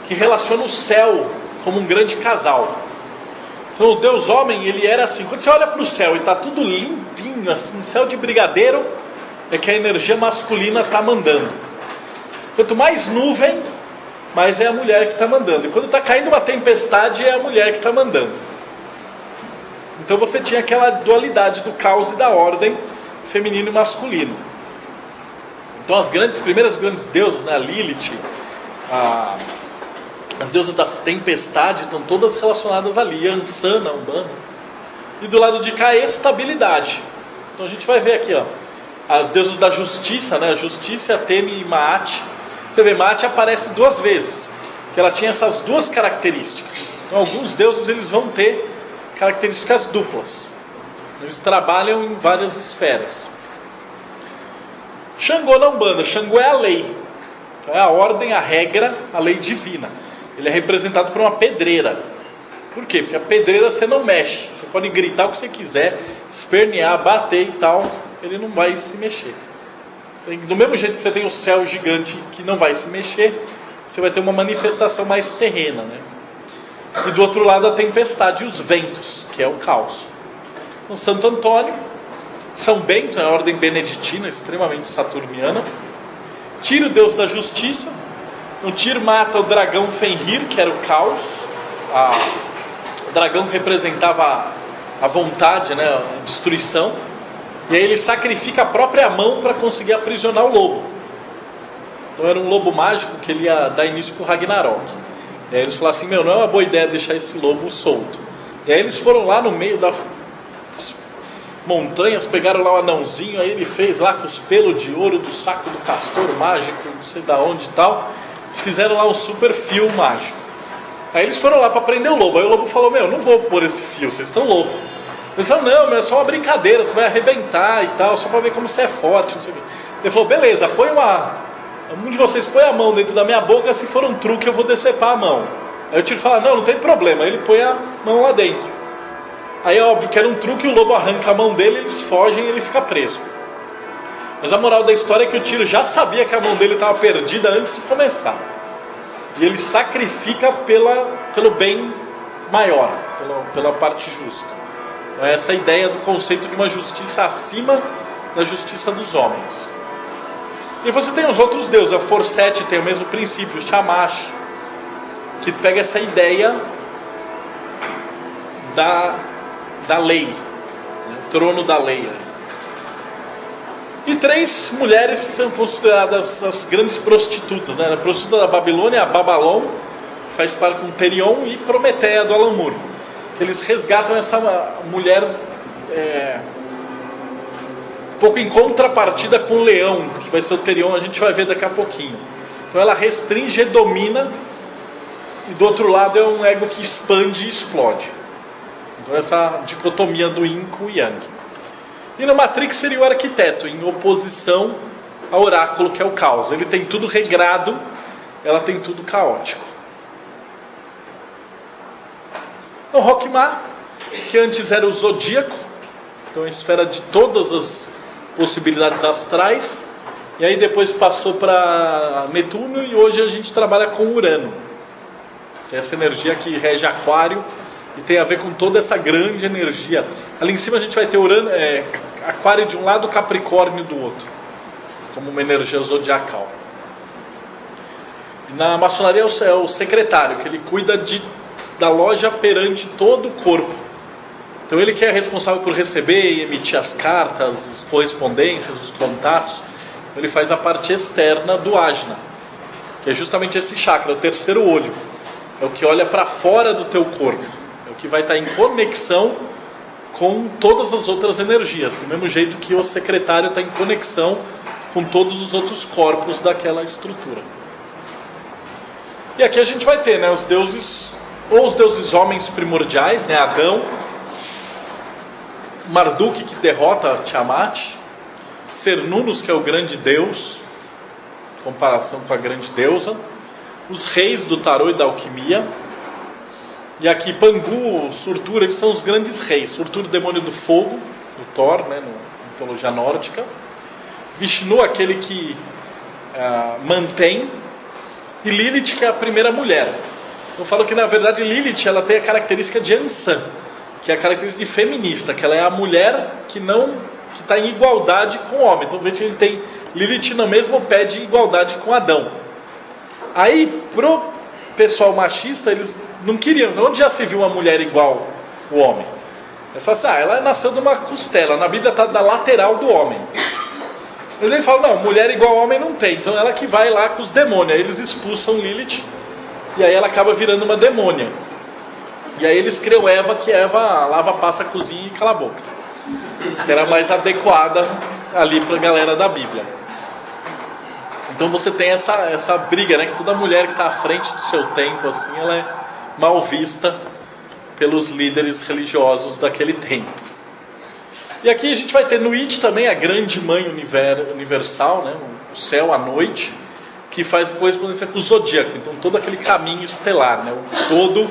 que relaciona o céu como um grande casal. Então o deus homem, ele era assim, quando você olha para o céu e está tudo limpinho, assim, céu de brigadeiro, é que a energia masculina está mandando. Quanto mais nuvem, mais é a mulher que está mandando. E quando está caindo uma tempestade, é a mulher que está mandando. Então você tinha aquela dualidade do caos e da ordem, feminino e masculino. Então as primeiras grandes deusas, né, a Lilith, as deusas da tempestade, estão todas relacionadas ali, a Ansana, a Umbanda. E do lado de cá, a estabilidade. Então a gente vai ver aqui, ó, as deusas da justiça, né, a justiça, a Temi e Maat. Você vê, Maat aparece duas vezes, que ela tinha essas duas características. Então alguns deuses eles vão ter características duplas. Eles trabalham em várias esferas. Xangô na Umbanda. Xangô é a lei. Então é a ordem, a regra, a lei divina. Ele é representado por uma pedreira. Por quê? Porque a pedreira você não mexe. Você pode gritar o que você quiser, espernear, bater e tal, ele não vai se mexer. Do mesmo jeito que você tem o céu gigante que não vai se mexer, você vai ter uma manifestação mais terrena, né? E do outro lado a tempestade e os ventos, que é o caos. O Santo Antônio, São Bento, é a ordem beneditina, extremamente saturniana. Tyr, o deus da justiça. O Tyr mata o dragão Fenrir, que era o caos. O dragão representava a vontade, né, a destruição. E aí ele sacrifica a própria mão para conseguir aprisionar o lobo. Então era um lobo mágico que ele ia dar início para o Ragnarok. E aí eles falaram assim, não é uma boa ideia deixar esse lobo solto. E aí eles foram lá no meio das montanhas, pegaram lá o anãozinho, aí ele fez lá com os pelos de ouro do saco do castor mágico, não sei da onde e tal. Eles fizeram lá um super fio mágico. Aí eles foram lá para prender o lobo. Aí o lobo falou: meu, não vou pôr esse fio, vocês estão loucos. Eles falaram: não, meu, é só uma brincadeira, você vai arrebentar e tal, só para ver como você é forte, não sei o quê. Ele falou: beleza, um de vocês põe a mão dentro da minha boca, se for um truque eu vou decepar a mão. Aí o tiro fala: não tem problema. Aí ele põe a mão lá dentro. Aí é óbvio que era um truque, o lobo arranca a mão dele, eles fogem e ele fica preso. Mas a moral da história é que o tiro já sabia que a mão dele estava perdida antes de começar. E ele sacrifica pelo bem maior, pela parte justa. Então, essa é a ideia do conceito de uma justiça acima da justiça dos homens. E você tem os outros deuses, a Forsete tem o mesmo princípio, o Shamash, que pega essa ideia da lei, né? O trono da lei. E 3 mulheres são consideradas as grandes prostitutas, né? A prostituta da Babilônia, a Babalon, faz parte com Terion, e Prometeia do Alan Moore, que eles resgatam essa mulher um pouco em contrapartida com o leão, que vai ser o Terion, a gente vai ver daqui a pouquinho. Então ela restringe e domina, e do outro lado é um ego que expande e explode. Então essa dicotomia do Yin com o Yang. E no Matrix seria o arquiteto, em oposição ao oráculo, que é o caos. Ele tem tudo regrado, ela tem tudo caótico. Então Rockmar, que antes era o zodíaco, então a esfera de todas as possibilidades astrais, e aí depois passou para Netuno, e hoje a gente trabalha com Urano, que é essa energia que rege Aquário, e tem a ver com toda essa grande energia. Ali em cima a gente vai ter Urano, Aquário de um lado, Capricórnio do outro, como uma energia zodiacal. E na maçonaria é o secretário, que ele cuida da loja perante todo o corpo. Então ele que é responsável por receber e emitir as cartas, as correspondências, os contatos. Ele faz a parte externa do Ajna, que é justamente esse chakra, o terceiro olho. É o que olha para fora do teu corpo, é o que vai estar em conexão com todas as outras energias, do mesmo jeito que o secretário está em conexão com todos os outros corpos daquela estrutura. E aqui a gente vai ter, né, os deuses, ou os deuses homens primordiais, né, Adão, Marduk, que derrota Tiamat, Cernunnos, que é o grande deus, em comparação com a grande deusa, os reis do tarô e da alquimia, e aqui Pangu, Surtur, eles são os grandes reis. Surtur, demônio do fogo, do Thor, né, na mitologia nórdica. Vishnu, aquele que mantém, e Lilith, que é a primeira mulher. Eu falo que na verdade Lilith, ela tem a característica de Ansan, que é a característica de feminista, que ela é a mulher que está em igualdade com o homem. Então veja que a gente tem Lilith no mesmo pé de igualdade com Adão. Aí pro pessoal machista, eles não queriam. Onde já se viu uma mulher igual o homem? Ele fala assim: ela nasceu de uma costela, na Bíblia está da lateral do homem. Mas ele fala: não, mulher igual ao homem não tem, então ela que vai lá com os demônios. Aí eles expulsam Lilith, e aí ela acaba virando uma demônia. E aí eles criam Eva, que Eva lava, passa, cozinha e cala a boca, que era mais adequada ali para a galera da Bíblia. Então você tem essa briga, né, que toda mulher que está à frente do seu tempo, assim, ela é mal vista pelos líderes religiosos daquele tempo. E aqui a gente vai ter Nuit também, a grande mãe universal, né, o céu à noite, que faz correspondência com o zodíaco. Então todo aquele caminho estelar, né, o todo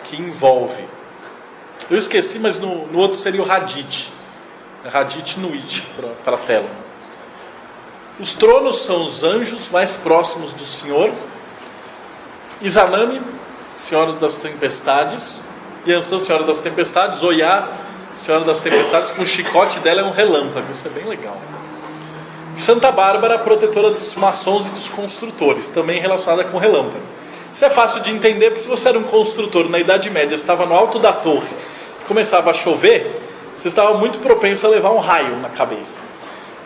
que envolve. Eu esqueci, mas no outro seria o Hadith. Hadith Nuit para a tela. Os tronos são os anjos mais próximos do Senhor. Izanami, Senhora das Tempestades. Yansan, Senhora das Tempestades. Oiá, Senhora das Tempestades. Com o chicote dela é um relâmpago. Isso é bem legal. E Santa Bárbara, protetora dos maçons e dos construtores, também relacionada com relâmpago. Isso é fácil de entender, porque se você era um construtor na Idade Média, estava no alto da torre, começava a chover, você estava muito propenso a levar um raio na cabeça.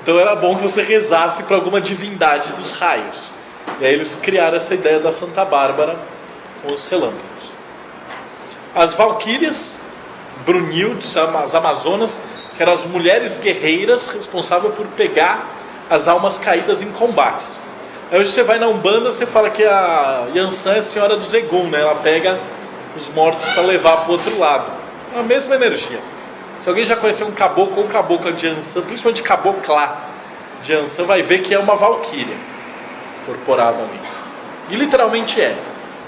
Então era bom que você rezasse para alguma divindade dos raios. E aí eles criaram essa ideia da Santa Bárbara com os relâmpagos. As Valquírias, Brunilde, as Amazonas, que eram as mulheres guerreiras responsáveis por pegar as almas caídas em combates. Aí hoje você vai na Umbanda, você fala que a Yansan é a senhora do Zegum, né? Ela pega os mortos para levar para o outro lado. É a mesma energia. Se alguém já conheceu um caboclo ou cabocla de Ansan, principalmente cabocla de Ansan, vai ver que é uma valquíria incorporada ali. E literalmente é.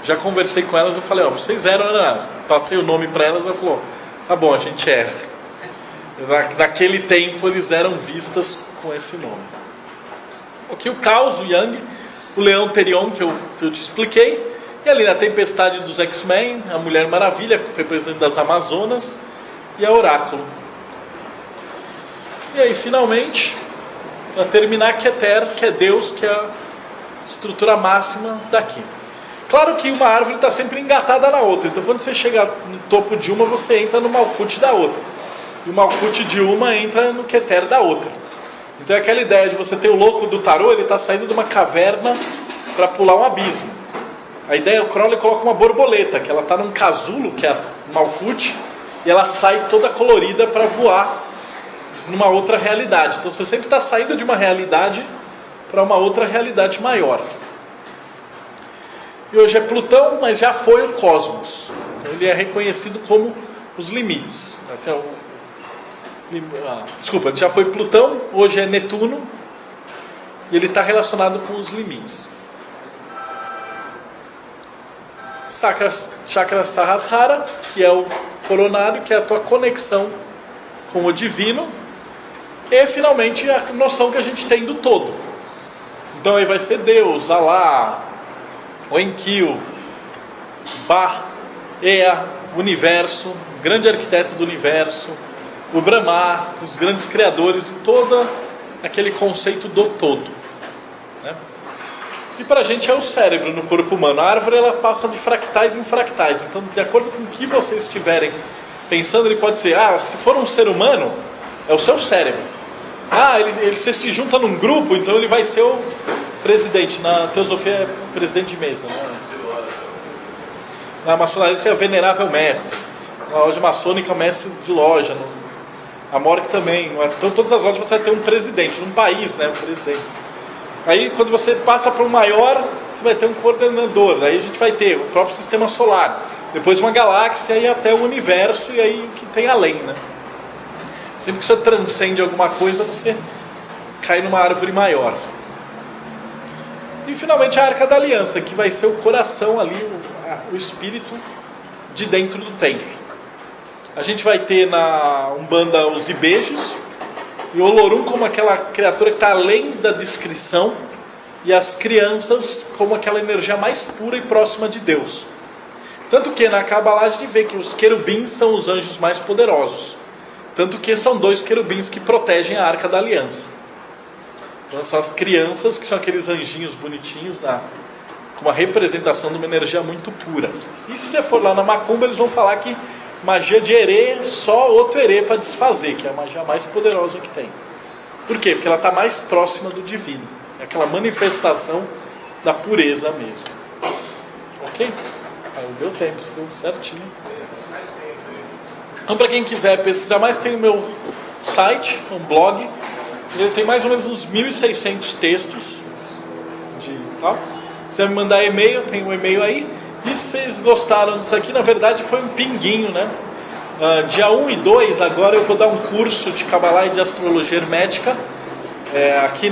Já conversei com elas, eu falei, ó, vocês eram, né? Passei o nome para elas, ela falou, tá bom, a gente era. Naquele tempo eles eram vistas com esse nome. Aqui o caos, o Yang, o leão Terion, que eu te expliquei, e ali na tempestade dos X-Men, a Mulher Maravilha, representante das Amazonas, e a Oráculo. E aí finalmente, para terminar, Keter, que é Deus, que é a estrutura máxima daqui. Claro que uma árvore está sempre engatada na outra, então quando você chega no topo de uma, você entra no Malkuth da outra. E o Malkuth de uma entra no Keter da outra. Então é aquela ideia de você ter o louco do tarô, ele está saindo de uma caverna para pular um abismo. A ideia, o Crowley coloca uma borboleta, que ela está num casulo, que é a Malkuth, e ela sai toda colorida para voar numa outra realidade. Então você sempre está saindo de uma realidade para uma outra realidade maior. E hoje é Plutão, mas já foi o cosmos. Ele é reconhecido como os limites. Esse é desculpa, já foi Plutão, hoje é Netuno, e ele está relacionado com os limites. Chakra Sahasrara, que é o coronário, que é a tua conexão com o divino, e finalmente a noção que a gente tem do todo. Então aí vai ser Deus, Alá, o Enkiu, Ba, Ea, universo, o grande arquiteto do universo, o Brahma, os grandes criadores e todo aquele conceito do todo, né? E para a gente é o cérebro no corpo humano. A árvore ela passa de fractais em fractais. Então, de acordo com o que vocês estiverem pensando, ele pode ser, se for um ser humano, é o seu cérebro. Ele se junta num grupo, então ele vai ser o presidente. Na teosofia é presidente de mesa, né? Na maçonaria é venerável mestre. Na loja maçônica, mestre de loja. A Mork também. Então, todas as lojas você vai ter um presidente. Num país, né? Um presidente. Aí, quando você passa para o maior, você vai ter um coordenador. Daí a gente vai ter o próprio sistema solar. Depois uma galáxia e até o universo. E aí o que tem além, né? Sempre que você transcende alguma coisa, você cai numa árvore maior. E finalmente a Arca da Aliança, que vai ser o coração ali, o espírito de dentro do templo. A gente vai ter na Umbanda os Ibejes, e o Olorum como aquela criatura que está além da descrição, e as crianças como aquela energia mais pura e próxima de Deus. Tanto que na Kabbalah a gente vê que os querubins são os anjos mais poderosos. Tanto que são 2 querubins que protegem a Arca da Aliança. Então são as crianças, que são aqueles anjinhos bonitinhos, com uma representação de uma energia muito pura. E se você for lá na Macumba, eles vão falar que magia de Herê, só outro Herê para desfazer, que é a magia mais poderosa que tem. Por quê? Porque ela está mais próxima do divino. É aquela manifestação da pureza mesmo. Ok? Deu tempo, deu certinho. Então, para quem quiser pesquisar mais, tem o meu site, um blog. Ele tem mais ou menos uns 1.600 textos. Se você me mandar e-mail, tem um e-mail aí. E se vocês gostaram disso aqui, na verdade foi um pinguinho, né? Dia 1 e 2, agora eu vou dar um curso de Kabbalah e de Astrologia Hermética, aqui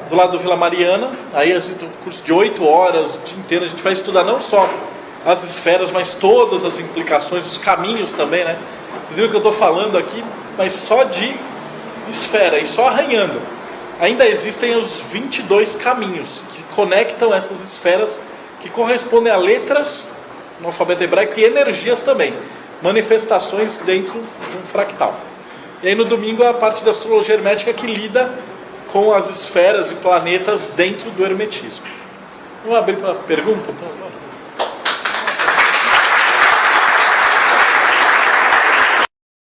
do lado do Vila Mariana. Aí um curso de 8 horas, o dia inteiro. A gente vai estudar não só as esferas, mas todas as implicações, os caminhos também, né? Vocês viram que eu estou falando aqui, mas só de esfera, e só arranhando. Ainda existem os 22 caminhos que conectam essas esferas, que correspondem a letras no alfabeto hebraico e energias também, manifestações dentro de um fractal. E aí no domingo a parte da astrologia hermética que lida com as esferas e planetas dentro do hermetismo. Vamos abrir para pergunta? Então,